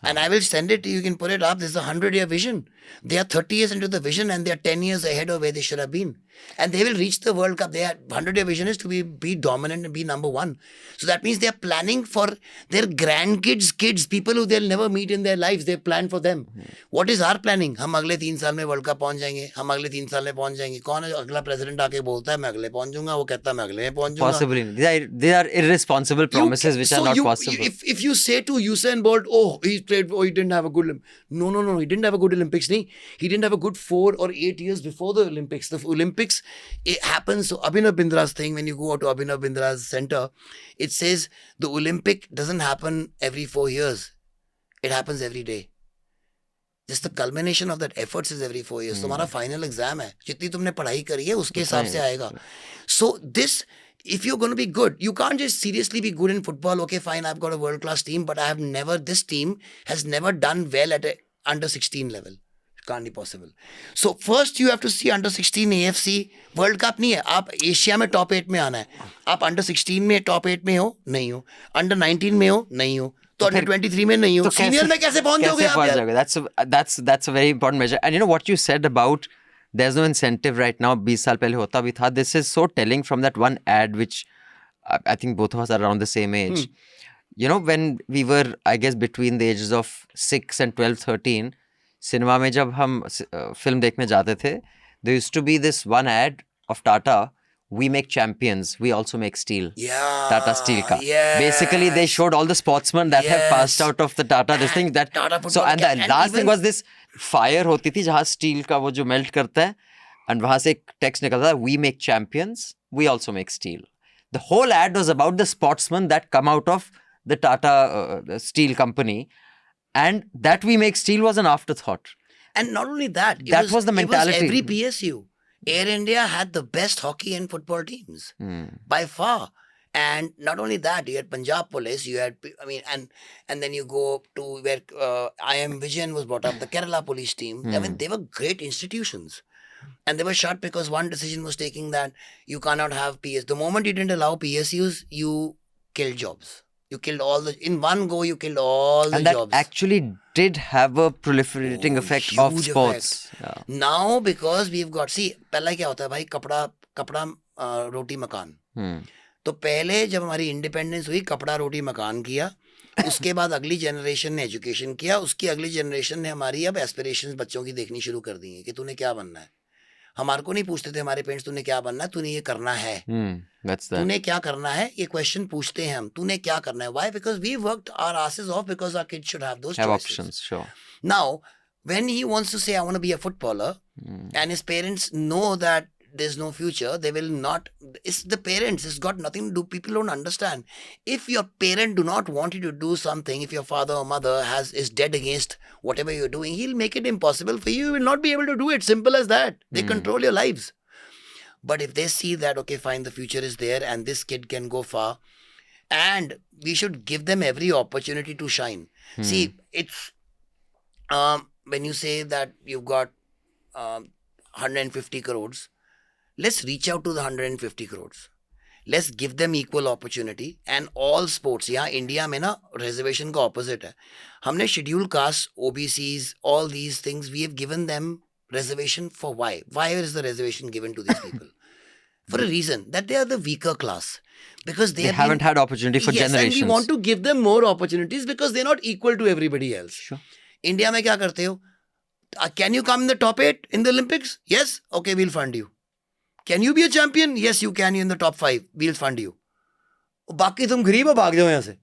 And I will send it to you. You can put it up. There's a 100-year vision. They are 30 years into the vision and they are 10 years ahead of where they should have been. And they will reach the World Cup. Their 100-year vision is to be dominant and be number one. So that means they are planning for their grandkids, kids, people who they'll never meet in their lives. They plan for them. What is our planning? हम अगले 3 साल में World Cup पहुंच जाएंगे. हम अगले 3 साल में पहुंच जाएंगे. कौन है अगला president आके बोलता है मैं अगले पहुंच जाऊंगा. वो कहता है मैं अगले में पहुंच जाऊंगा. Possibly. They are irresponsible promises which are not possible. If you say to Usain Bolt, he didn't have a good Olympics. No. He didn't have a good Olympics. He didn't have a good 4 or 8 years before the Olympics. The Olympics, it happens. So Abhinav Bindra's thing, when you go to Abhinav Bindra's center, it says the Olympic doesn't happen every 4 years. It happens every day. Just the culmination of that efforts is every 4 years. तुम्हारा final exam है. जितनी तुमने पढ़ाई करी है, उसके हिसाब से आएगा. So this, if you're going to be good, you can't just seriously be good in football. Okay, fine, I've got a world-class team, but this team has never done well at a under 16 level. Can't be possible. So first you have to see under 16 AFC World Cup नहीं है. आप Asia में top 8 में आना है. आप under 16 में top 8 में हो, नहीं हो. Under 19 में हो, नहीं हो. तो under 23 में नहीं हो. Senior में कैसे पहुंच जाओगे आप? That's a very important measure. And you know what you said about there's no incentive right now. 20 साल पहले होता भी था. This is so telling from that one ad which I think both of us are around the same age. You know, when we were, I guess, between the ages of 6 and 12, 13, cinema में जब हम film देखने जाते थे, there used to be this one ad of Tata, we make champions, we also make steel. Yeah. Tata Steel ka. Yes. Basically, they showed all the sportsmen that have passed out of the Tata, this thing that. So, and the last thing was this fire होती थी जहाँ steel का वो जो melt करता है, and वहाँ से एक text निकलता है, we make champions, we also make steel. The whole ad was about the sportsmen that come out of the Tata Steel company. And that we make steel was an afterthought. And not only that, that was the mentality. It was every PSU. Air India had the best hockey and football teams by far. And not only that, you had Punjab Police, you had, and then you go to where IM Vijayan was brought up, the Kerala Police team. I mean, they were great institutions. And they were shut because one decision was taking that you cannot have PS. The moment you didn't allow PSUs, you killed jobs. You killed in one go, you killed all the jobs. And that actually did have a proliferating effect of sports. Yeah. Now, because we've got, पहला क्या होता है भाई, कपड़ा रोटी मकान. तो पहले जब हमारी इंडिपेंडेंस हुई, कपड़ा रोटी मकान किया. उसके बाद अगली जनरेशन ने एजुकेशन किया. उसकी अगली जनरेशन ने हमारी अब एस्पिरेशंस बच्चों की देखनी शुरू कर दी है कि तूने क्या बनना है. हमारे को नहीं पूछते थे हमारे पेरेंट्स तूने क्या बनना है, तूने ये करना है. तूने क्या करना है, ये क्वेश्चन पूछते हैं हम. तूने क्या करना है? Why? Because we worked our asses off because our kids should have those choices. Options, sure. Now, when he wants to say I want to be a footballer, and his parents know that there's no future, they will not. It's the parents. It's got nothing to do. People don't understand. If your parent do not want you to do something, if your father or mother is dead against whatever you're doing, he'll make it impossible for you. You will not be able to do it. Simple as that. They control your lives. But if they see that, okay, fine, the future is there and this kid can go far, and we should give them every opportunity to shine. See, it's when you say that you've got 150 crores, let's reach out to the 150 crores. Let's give them equal opportunity. And all sports, यहाँ India में ना reservation का opposite है. हमने scheduled caste, OBCs, all these things, we have given them reservation for why? Why is the reservation given to these people? For a reason, that they are the weaker class. Because they haven't had opportunity for generations. And we want to give them more opportunities because they're not equal to everybody else. Sure. India में क्या करते हो? Can you come in the top 8 in the Olympics? Yes? Okay, we'll fund you. Can you be a champion? Yes, you can. You're in the top 5. We'll fund you. बाकी तुम गरीब हो, भाग जाओ यहाँ से.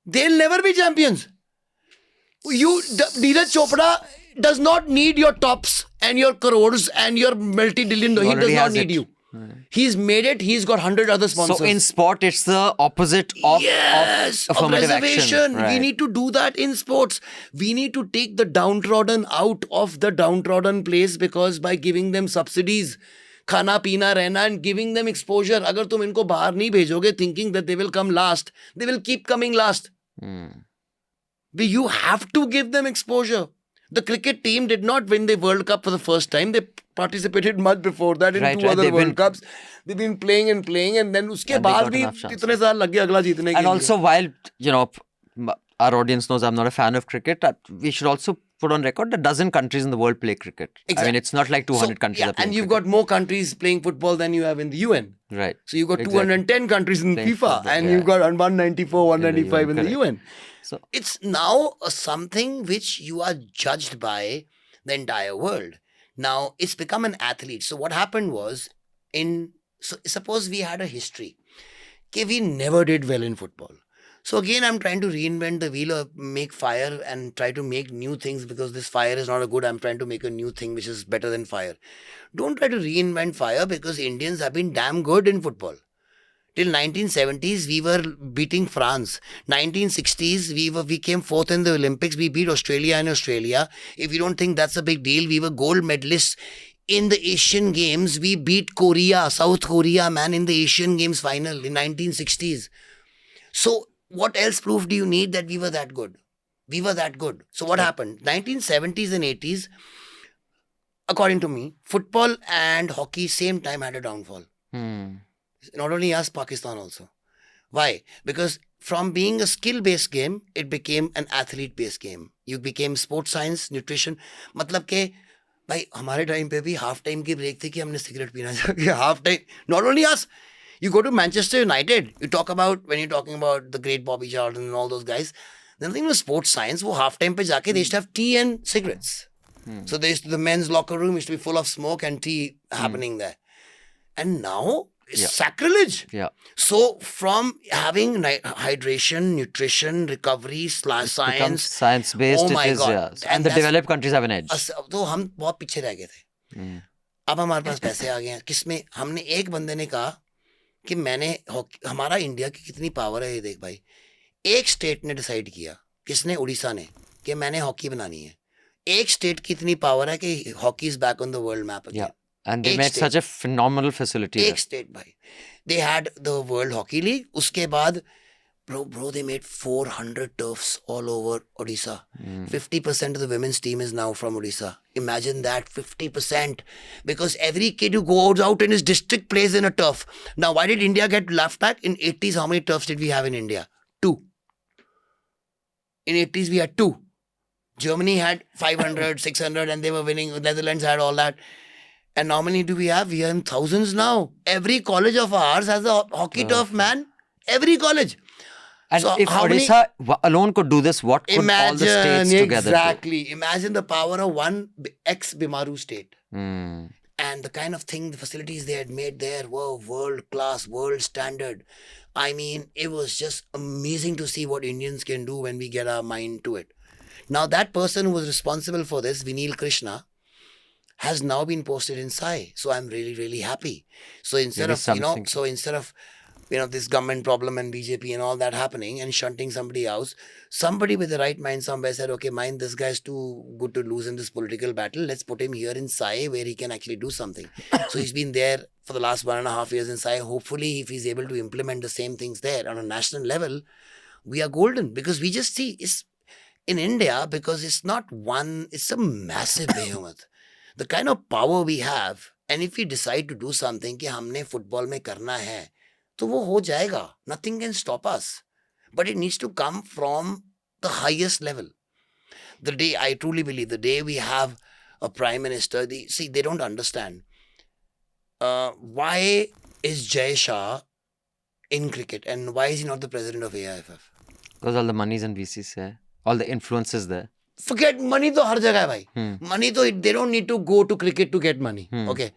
They'll never be champions. Neeraj Chopra does not need your tops and your crores and your multi-billion. He does not need you. He's made it. He's got 100 other sponsors. So in sport, it's the opposite of affirmative reservation. action. Right. We need to do that in sports. We need to take the downtrodden out of the downtrodden place, because by giving them subsidies, खाना पीना रहना, and giving them exposure. अगर तुम इनको बाहर नहीं भेजोगे thinking that they will come last, they will keep coming last. You have to give them exposure. The cricket team did not win the World Cup for the first time. They participated much before that in two other World Cups. They've been playing, and then उसके बाद भी कितने साल लग गए अगला जीतने के लिए. And also, while our audience knows I'm not a fan of cricket, we should also put on record that dozen countries in the world play cricket. Exactly. I mean, it's not like 200 countries are playing and you've cricket. got more countries playing football than you have in the UN. Right. So you've got 210 countries in playing FIFA football, and you've got 194, 195 in the correct. UN. So it's now something which you are judged by the entire world. Now, it's become an athlete. So what happened was, suppose we had a history. Okay, we never did well in football. So again, I'm trying to reinvent the wheel or make fire and try to make new things, because this fire is not a good. I'm trying to make a new thing which is better than fire. Don't try to reinvent fire, because Indians have been damn good in football. Till 1970s, we were beating France. 1960s, we came fourth in the Olympics. We beat Australia in Australia. If you don't think that's a big deal, we were gold medalists in the Asian Games. We beat Korea, South Korea, man, in the Asian Games final in 1960s. So what else proof do you need that we were that good? We were that good. So what happened? 1970s and 80s, according to me, football and hockey same time had a downfall. Not only us, Pakistan also. Why? Because from being a skill-based game, it became an athlete-based game. You became sports science, nutrition. मतलब के भाई हमारे time पे भी half time की break थी कि हमने सिगरेट पीना चाहिए. Half time. Not only us. You go to Manchester United. You talk about, when you're talking about the great Bobby Charlton and all those guys, the thing was sports science. वो half time पे जाके they used to have tea and cigarettes. So the men's locker room used to be full of smoke and tea happening there. And now it's sacrilege. Yeah. So from having hydration, nutrition, recovery, science, science-based. Oh my God. Yeah. And the developed countries have an edge. तो हम बहुत पीछे रह गए थे. अब हमारे पास पैसे आ गए हैं. किसमें हमने एक बंदे ने कहा कि हमारा इंडिया की कितनी पावर है ये देख भाई. एक स्टेट ने डिसाइड किया, किसने? उड़ीसा ने, कि मैंने हॉकी बनानी है. एक स्टेट की इतनी पावर है कि hockey is back on the world map again. And they made such a phenomenal facility. एक स्टेट भाई. They had the World Hockey League. उसके बाद bro, they made 400 turfs all over Odisha. 50% of the women's team is now from Odisha. Imagine that, 50%. Because every kid who goes out in his district plays in a turf. Now, why did India get laughed back? In 80s, how many turfs did we have in India? 2. In 80s, we had 2. Germany had 500, 600, and they were winning. Netherlands had all that. And how many do we have? We are in thousands now. Every college of ours has a hockey turf, man. Every college. And so if Odisha alone could do this, what could all the states together do? Exactly. Imagine the power of one ex-Bimaru state. And the kind of thing, the facilities they had made there were world-class, world standard. I mean, it was just amazing to see what Indians can do when we get our mind to it. Now, that person who was responsible for this, Vinil Krishna, has now been posted in SAI. So I'm really, really happy. So instead of, this government problem and BJP and all that happening and shunting somebody else. Somebody with the right mind somewhere said, okay, mind, this guy's too good to lose in this political battle. Let's put him here in SAI where he can actually do something. So he's been there for the last 1.5 years in SAI. Hopefully, if he's able to implement the same things there on a national level, we are golden, because we just see it's in India, because it's not one, it's a massive behemoth. The kind of power we have, and if we decide to do something कि हमने football में करना है, तो वो हो जाएगा. Nothing can stop us. But it needs to come from the highest level. The day, I truly believe, the day we have a prime minister, they don't understand. Why is Jay Shah in cricket and why is he not the president of AIFF? Because all the money's in VCs there. All the influences there. Forget money to har jagah hai bhai. Money to, they don't need to go to cricket to get money. Okay.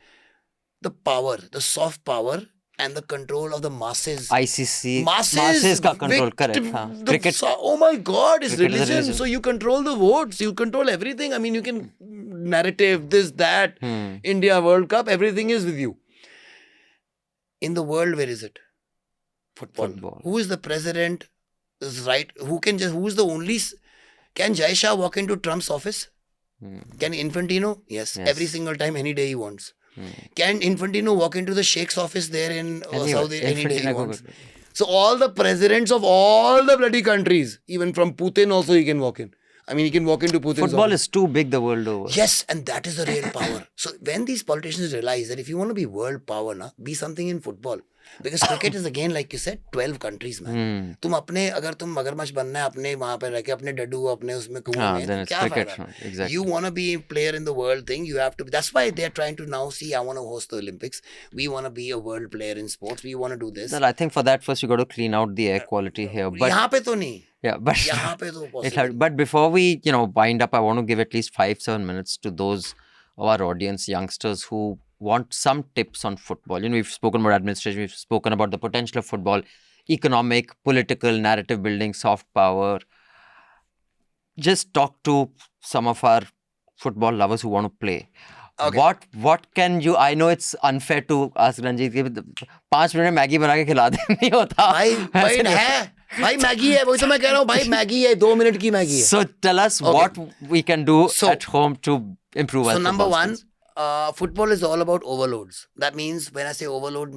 The power, the soft power and the control of the masses. ICC. Masses का control, correct. Cricket. Oh my God, it's Cricket is a religion. religion. So you control the votes, you control everything. I mean, you can narrative, this, that, India World Cup, everything is with you. In the world, where is it? Football. Who is the president? Is right? Who is the only? Can Jai Shah walk into Trump's office? Can Infantino? Yes. Every single time, any day he wants. Can Infantino walk into the Sheikh's office there in Saudi any day he wants? So all the presidents of all the bloody countries, even from Putin also he can walk in. I mean, he can walk into Putin's Football office. is too big the world over. Yes, and that is the real power. So when these politicians realize that if you want to be world power, be something in football. Because cricket is again, like you said, 12 countries, man. तुम अपने अगर तुम मगरमच्छ बनना है अपने वहाँ पे रह के अपने डड्डू अपने उसमें कुएं में then तो it's क्या cricket, फायदा? exactly. You want to be a player in the world thing, you have to be. That's why they're trying to now see, I want to host the Olympics. We want to be a world player in sports. We want to do this. Well, I think for that first you got to clean out the air quality here. But यहाँ पे तो नहीं. yeah, but यहाँ पे तो possible. but before we wind up, I want to give at least 5-7 minutes to those of our audience, youngsters who want some tips on football. We've spoken about administration, we've spoken about the potential of football, economic, political, narrative building, soft power. Just talk to some of our football lovers who want to play. Okay. What can you? I know it's unfair to ask Ranjit कि 5 minute में Maggi बना के खिला दे नहीं होता. भाई Maggi है, वही तो मैं कह रहा हूँ भाई मैगी है, 2 मिनट की मैगी है. So tell us what we can do at home to improve our So number football one, skills. Football is all about overloads. That means, when I say overload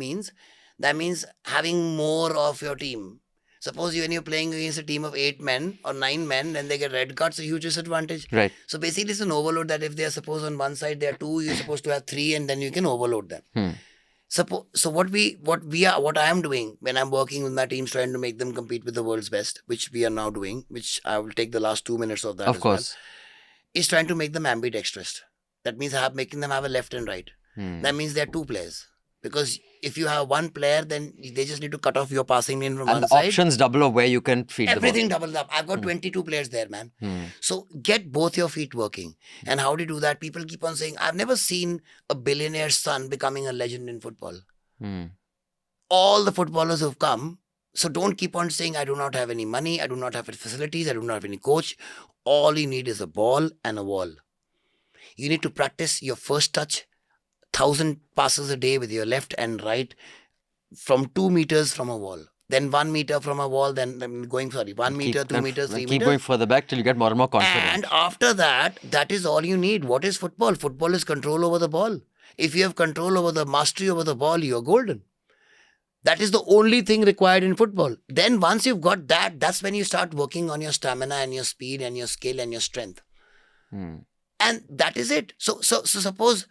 that means having more of your team. Suppose when you're playing against a team of 8 men or 9 men, then they get red cards, a huge disadvantage. Right. So basically it's an overload that if they are suppose on one side there are 2, you're supposed to have 3 and then you can overload them. So what I am doing when I'm working with my teams trying to make them compete with the world's best, which we are now doing, which I will take the last 2 minutes of that Of as course. well, is trying to make them ambidextrous. That means making them have a left and right. That means there are 2 players. Because if you have 1 player, then they just need to cut off your passing lane from And one the side. options double of where you can feed Everything the ball. doubled up. I've got 22 players there, man. So get both your feet working. And how do you do that? People keep on saying, I've never seen a billionaire's son becoming a legend in football. All the footballers who've come, so don't keep on saying, I do not have any money, I do not have facilities, I do not have any coach. All you need is a ball and a wall. You need to practice your first touch, 1,000 passes a day with your left and right from 2 meters from a wall. Then 1 meter from a wall, then 1 meter, 2 meters, 3 Keep meters. going further back till you get more and more confident. And after that, that is all you need. What is football? Football is control over the ball. If you have control over the mastery over the ball, you're golden. That is the only thing required in football. Then once you've got that, that's when you start working on your stamina and your speed and your skill and your strength. And that is it. So suppose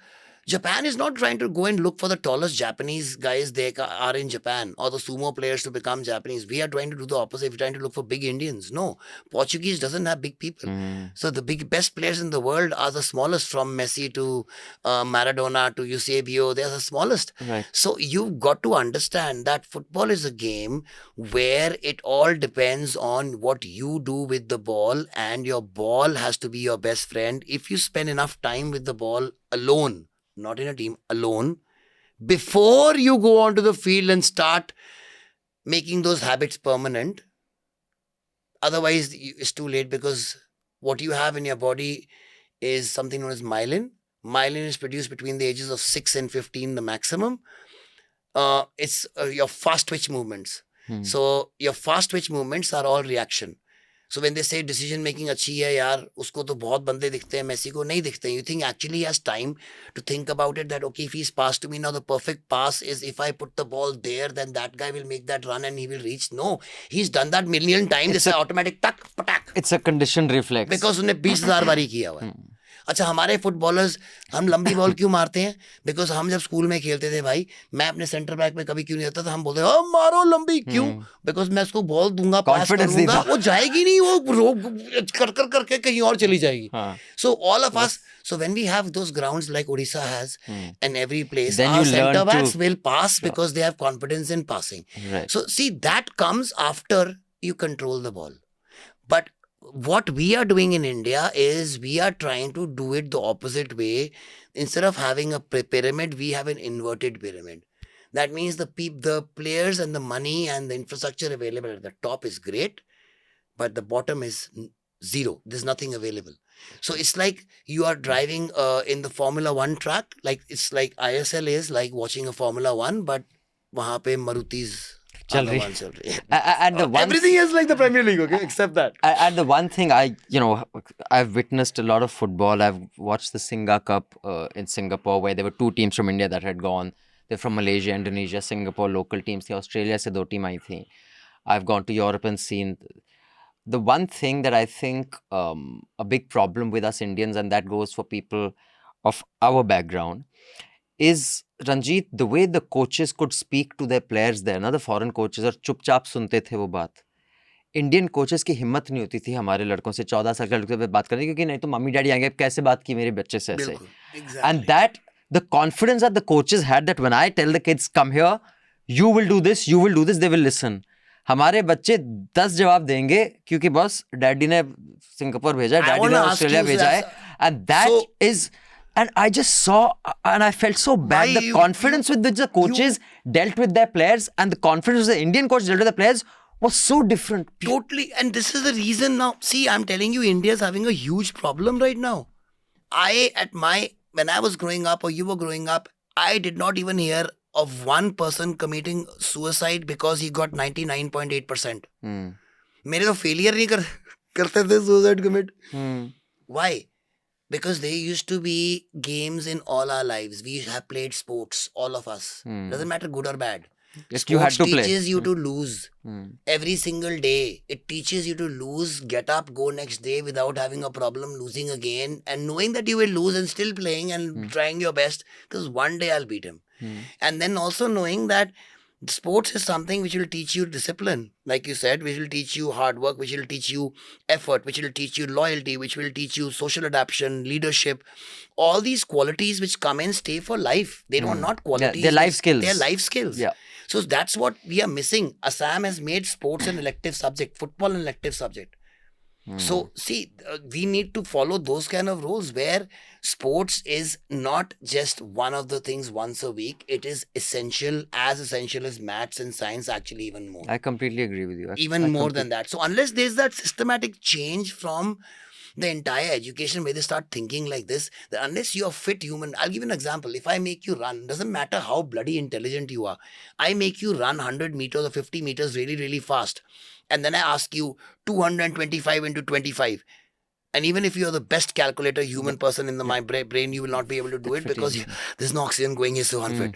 Japan is not trying to go and look for the tallest Japanese guys they are in Japan or the sumo players to become Japanese. We are trying to do the opposite. We're trying to look for big Indians. No, Portuguese doesn't have big people. So the best players in the world are the smallest, from Messi to Maradona to Eusebio. They're the smallest. Right. So you've got to understand that football is a game where it all depends on what you do with the ball, and your ball has to be your best friend. If you spend enough time with the ball alone, not in a team, alone, before you go onto the field and start making those habits permanent, otherwise it's too late, because what you have in your body is something known as myelin. Myelin is produced between the ages of 6 and 15, the maximum. it's your fast twitch movements. So your fast twitch movements are all reaction. So when they say decision making अच्छी है यार, उसको तो बहुत बंदे दिखते हैं, Messi को नहीं दिखते हैं. You think actually he has time to think about it, that okay, if he's passed to me now, the perfect pass is if I put the ball there, then that guy will make that run and he will reach. No, he's done that million times. It's an automatic tuck, patak. It's a conditioned reflex. Because उसने 20,000 बारी किया हुआ है. अच्छा, हमारे footballers हम लंबी ball क्यों मारते हैं? बिकॉज हम जब स्कूल में खेलते थे भाई, मैं अपने सेंटर बैक में कभी क्यों नहीं रहता था, हम बोलते हैं मारो लंबी. क्यों? बिकॉज मैं उसको बॉल दूंगा, पास करूंगा, वो जाएगी नहीं, वो रोक कर करके कहीं और चली जाएगी. So all of us, so when we have those grounds like Odisha has in every place, then our you learn center backs to will pass because they have confidence in passing. Right. So see, that comes after you control the ball. But what we are doing in India is we are trying to do it the opposite way. Instead of having a pyramid, we have an inverted pyramid. That means the players and the money and the infrastructure available at the top is great, but the bottom is zero. There's nothing available. So it's like you are driving in the Formula 1 track. Like it's like ISL is like watching a Formula 1, but वहाँ पे Maruti's चल रही है. And the one everything is like the Premier League, okay, except that. And the one thing I've witnessed a lot of football. I've watched the Singa Cup in Singapore, where there were 2 teams from India that had gone. They're from Malaysia, Indonesia, Singapore, local teams. The Australia se 2 team आई थी. I've gone to Europe and seen. The one thing that I think a big problem with us Indians, and that goes for people of our background, is Ranjit, the way the coaches could speak to their players there, the foreign coaches, और चुपचाप सुनते थे वो बात. Indian coaches की हिम्मत नहीं होती थी हमारे लड़कों से 14 साल के लड़कों से बात करने की, क्योंकि नहीं तो मम्मी डैडी आएंगे, कैसे बात की मेरे बच्चे से ऐसे. And that the confidence that the coaches had, that when I tell the kids come here, you will do this, they will listen. हमारे बच्चे 10 जवाब देंगे क्योंकि बॉस डैडी ने सिंगापुर भेजा है, डैडी ने ऑस्ट्रेलिया भेजा है. And that is, and I just saw and I felt so bad, the confidence with which the coaches dealt with their players and the confidence with the Indian coach dealt with the players was so different. Totally. And this is the reason now. See, I'm telling you, India is having a huge problem right now. When I was growing up or you were growing up, I did not even hear of one person committing suicide because he got 99.8%. मेरे तो failure नहीं करते थे suicide commit. Why? Because there used to be games in all our lives. We have played sports, all of us. Doesn't matter good or bad. You had to play. Teaches you to lose every single day. It teaches you to lose, get up, go next day without having a problem losing again, and knowing that you will lose and still playing and trying your best because one day I'll beat him. And then also knowing that sports is something which will teach you discipline, like you said, which will teach you hard work, which will teach you effort, which will teach you loyalty, which will teach you social adaptation, leadership. All these qualities which come and stay for life. They are not qualities. They're life skills. They're life skills. Yeah. So that's what we are missing. Assam has made sports an elective subject, football an elective subject. So, see, we need to follow those kind of rules where sports is not just one of the things once a week. It is essential as maths and science, actually even more. I completely agree with you. Even more than that. So, unless there's that systematic change from the entire education where they start thinking like this, that unless you're fit human, I'll give you an example. If I make you run, doesn't matter how bloody intelligent you are, I make you run 100 meters or 50 meters really, really fast. And then I ask you 225 into 25. And even if you're the best calculator human person in my brain, you will not be able to do it because there's no oxygen going, you're so unfit.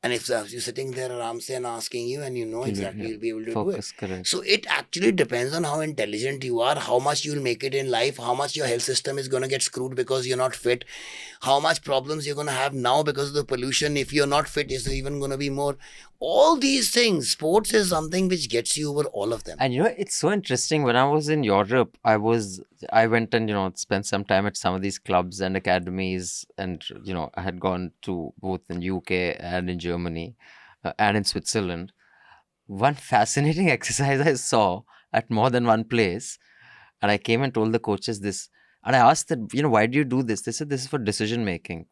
And if you're sitting there around and asking you and you know exactly you'll be able to do it. Correct. So it actually depends on how intelligent you are, how much you'll make it in life, how much your health system is going to get screwed because you're not fit, how much problems you're going to have now because of the pollution. If you're not fit, is there even going to be more? All these things, sports is something which gets you over all of them. And it's so interesting. When I was in Europe, I went and, spent some time at some of these clubs and academies. And, I had gone to both in UK and in Germany and in Switzerland. One fascinating exercise I saw at more than one place. And I came and told the coaches this. And I asked them, why do you do this? They said, this is for decision making.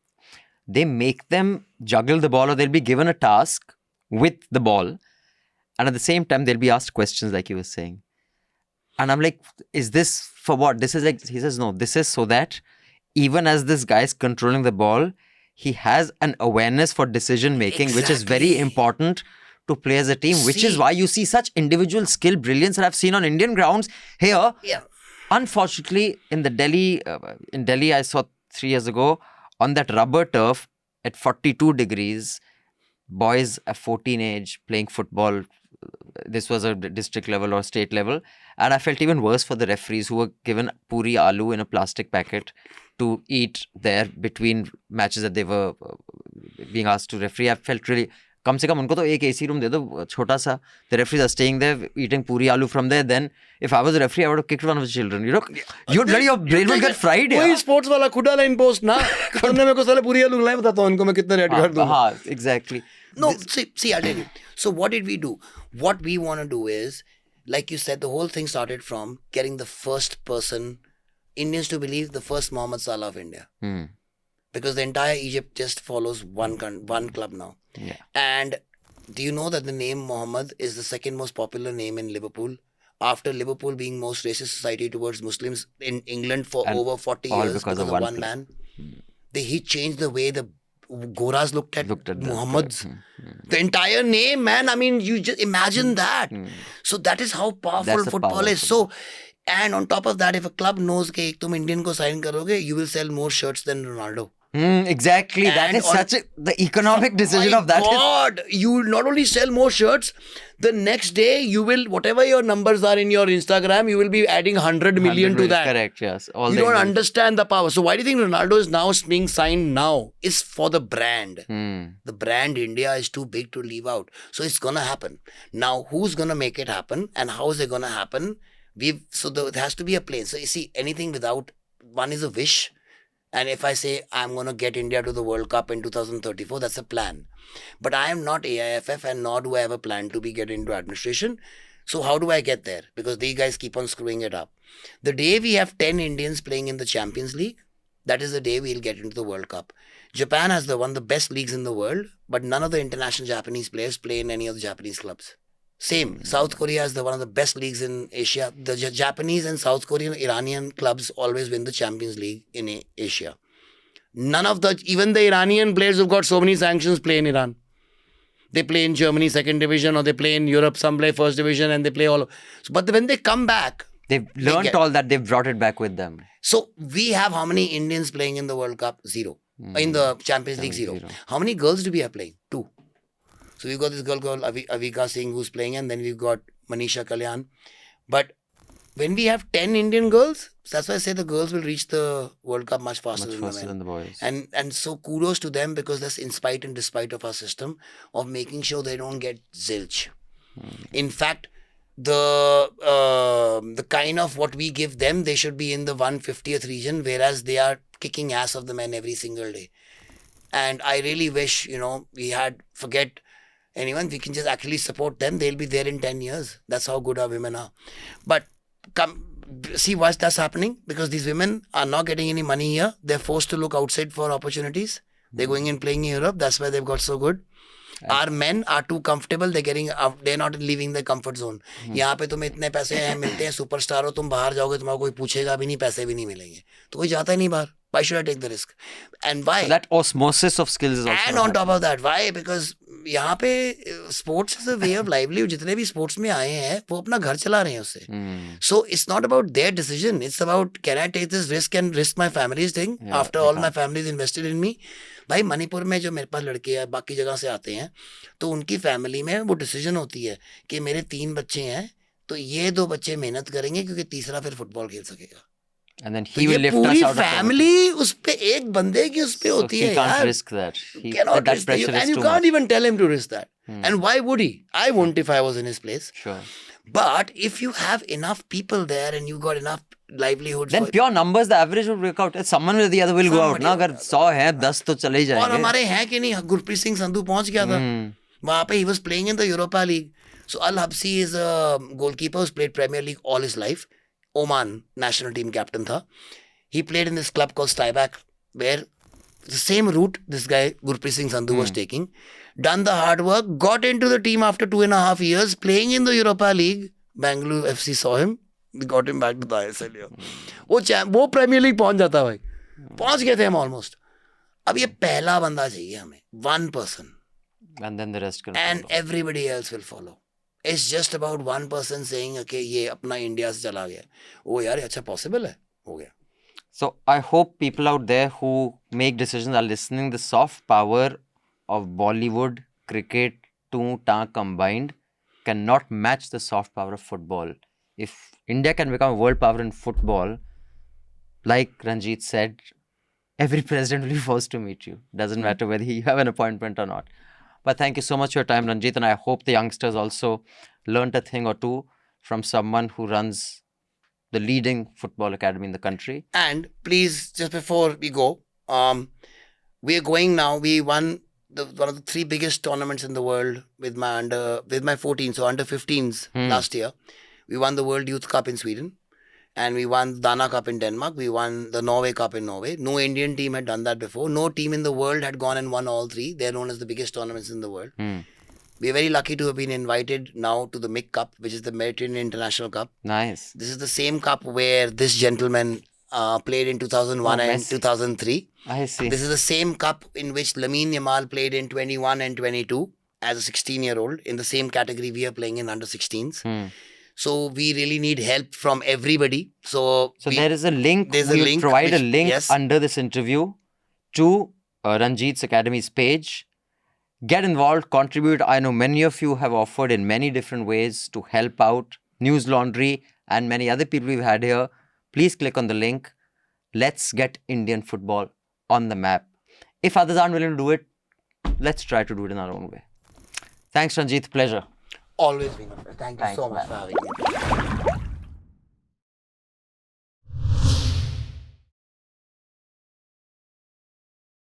They make them juggle the ball, or they'll be given a task with the ball, and at the same time they'll be asked questions like you were saying. And I'm like, is this for what? This is like, he says, no, this is so that even as this guy is controlling the ball, he has an awareness for decision making, which is very Exactly. important to play as a team, which is See- why you see such individual skill brilliance that I've seen on Indian grounds here. Yeah. Unfortunately, in Delhi, I saw 3 years ago on that rubber turf at 42 degrees, boys at 14 age playing football. This was a district level or state level, and I felt even worse for the referees who were given puri aloo in a plastic packet to eat there between matches that they were being asked to referee. I felt really, कम से कम उनको तो एक AC room दे दो छोटा सा. The referees are staying there eating puri aloo from there. Then if I was a referee, I would have kicked one of the children. You'd bloody your brain would get fried. वही sports वाला खुदा line post ना तुमने मेरे को साले पूरी आलू खिलाए बताता हूँ उनको मैं कितने रेड कर दूंगा. हाँ, exactly. No, see, I'll tell you. So what did we do? What we want to do is, like you said, the whole thing started from getting the first person, Indians to believe the first Mohammad Salah of India. Because the entire Egypt just follows one club now. Yeah. And do you know that the name Mohammed is the second most popular name in Liverpool? After Liverpool being most racist society towards Muslims in England for And over 40 all years because because of of one one man. He changed the way the Goras looked at them, Muhammad's. The entire name, man. I mean, you just imagine that. So that is how powerful That's the football power of is. So, and on top of that, if a club knows that tum Indian ko sign karoge, you will sell more shirts than Ronaldo. Exactly. That And is on- such the economic decision My of that. God, you not only sell more shirts, the next day you will, whatever your numbers are in your Instagram, you will be adding 100 million to that. Correct, yes. All You the don't Indians. understand the power. So why do you think Ronaldo is now being signed now? Is for the brand. The brand India is too big to leave out. So it's gonna happen. Now who's gonna make it happen and how is it gonna happen? There has to be a plan. So you see, anything without one is a wish. And if I say I'm going to get India to the World Cup in 2034, that's a plan. But I am not AIFF and nor do I have a plan to get into administration. So how do I get there? Because these guys keep on screwing it up. The day we have 10 Indians playing in the Champions League, that is the day we'll get into the World Cup. Japan has one of the best leagues in the world, but none of the international Japanese players play in any of the Japanese clubs. Same. South Korea is one of the best leagues in Asia. The Japanese and South Korean, Iranian clubs always win the Champions League in Asia. None of even the Iranian players who've got so many sanctions play in Iran. They play in Germany, second division, or they play in Europe, some play first division, and they play all. But when they come back, They've learned all that. They've brought it back with them. so we have how many Indians playing in the World Cup? 0. In the Champions League, 0. How many girls do we have playing? 2. So we've got this girl called Avika Singh who's playing, and then we've got Manisha Kalyan. But when we have 10 Indian girls, that's why I say the girls will reach the World Cup much faster than Faster the than men. the boys. And so kudos to them because that's in spite and despite of our system of making sure they don't get zilch. In fact, the kind of what we give them, they should be in the 150th region, whereas they are kicking ass of the men every single day. And I really wish, forget anyone, we can just actually support them. They'll be there in 10 years. That's how good our women are. But see why that's happening? Because these women are not getting any money here. They're forced to look outside for opportunities. They're going and playing in Europe. That's why they've got so good. Our men are too comfortable. They're not leaving their comfort zone. यहाँ पे तुम्हें इतने पैसे हैं मिलते हैं superstar हो तुम बाहर जाओगे तुम्हारा कोई पूछेगा भी नहीं पैसे भी नहीं मिलेंगे तो कोई जाता ही नहीं बाहर. Why should I take the risk? And why? So that osmosis of skills is also. And on top of that, why? Because यहाँ पे sports is a way of livelihood. जितने भी sports में आए हैं वो अपना घर चला रहे हैं उससे. So it's not about their decision. It's about can I take this risk and risk my family's thing after all my family is invested in me. भाई मणिपुर में जो मेरे पास लड़के हैं बाकी जगह से आते हैं तो उनकी फैमिली में वो डिसीजन होती है कि मेरे 3 बच्चे हैं तो ये 2 बच्चे मेहनत करेंगे क्योंकि तीसरा फिर फुटबॉल खेल सकेगा. And then he will lift us पूरी out of फैमिली उस पे एक बंदे की उस पे So होती he है can't यार. risk that. Cannot That risk that. pressure And is you too can't much. even tell him to risk that. And why would he? I wouldn't if I was in his place. Sure. But if you have enough people there and you got enough livelihoods Then for pure numbers, the average will work out. Someone or the other will go out. Somebody ना will अगर 100 है 10 तो चले ही और जाएंगे. हमारे हैं कि नहीं गुरप्रीत सिंह संधू पहुंच गया था वहां पे. He was playing in the Europa League. So Al Habsi is a goalkeeper who's played Premier League all his life. Oman national team captain tha. He played in this club called Stuyback where the same route this guy Gurpreet Singh Sandhu was taking. Done the hard work, got into the team after 2.5 years, playing in the Europa League. Bangalore FC saw him, we got him back to the ISL. वो Premier League पहुंच जाता भाई. पहुंच गए थे हम almost. अब ये पहला बंदा चाहिए हमें, one person, And then the rest can and follow. everybody else will follow. It's just about one person saying, okay, ये अपना इंडिया से चला गया, ओ यार ये अच्छा possible है, हो गया. So I hope people out there who make decisions are listening. The soft power of Bollywood, cricket, two combined cannot match the soft power of football. If India can become a world power in football, like Ranjit said, every president will be forced to meet you. Doesn't matter whether you have an appointment or not. But thank you so much for your time, Ranjit, and I hope the youngsters also learnt a thing or two from someone who runs the leading football academy in the country. And please, just before we go, we are going now. We won one of the 3 biggest tournaments in the world with my 14, so under 15s last year. We won the World Youth Cup in Sweden, and we won Dana Cup in Denmark. We won the Norway Cup in Norway. No Indian team had done that before. No team in the world had gone and won all 3. They're known as the biggest tournaments in the world. We are very lucky to have been invited now to the MIC Cup, which is the Mediterranean International Cup. Nice. This is the same cup where this gentleman played in 2001 and Messi. 2003. I see. This is the same cup in which Lamine Yamal played in 21 and 22 as a 16-year-old. In the same category we are playing in under 16s. So we really need help from everybody. So there is a link. There's a We'll link provide a which- link yes. under this interview to Ranjit's Academy's page. Get involved, contribute. I know many of you have offered in many different ways to help out News Laundry and many other people we've had here. Please click on the link. Let's get Indian football on the map. If others aren't willing to do it, let's try to do it in our own way. Thanks, Ranjit. Pleasure. always been a pleasure. Thank you Thanks, so much man. for having me.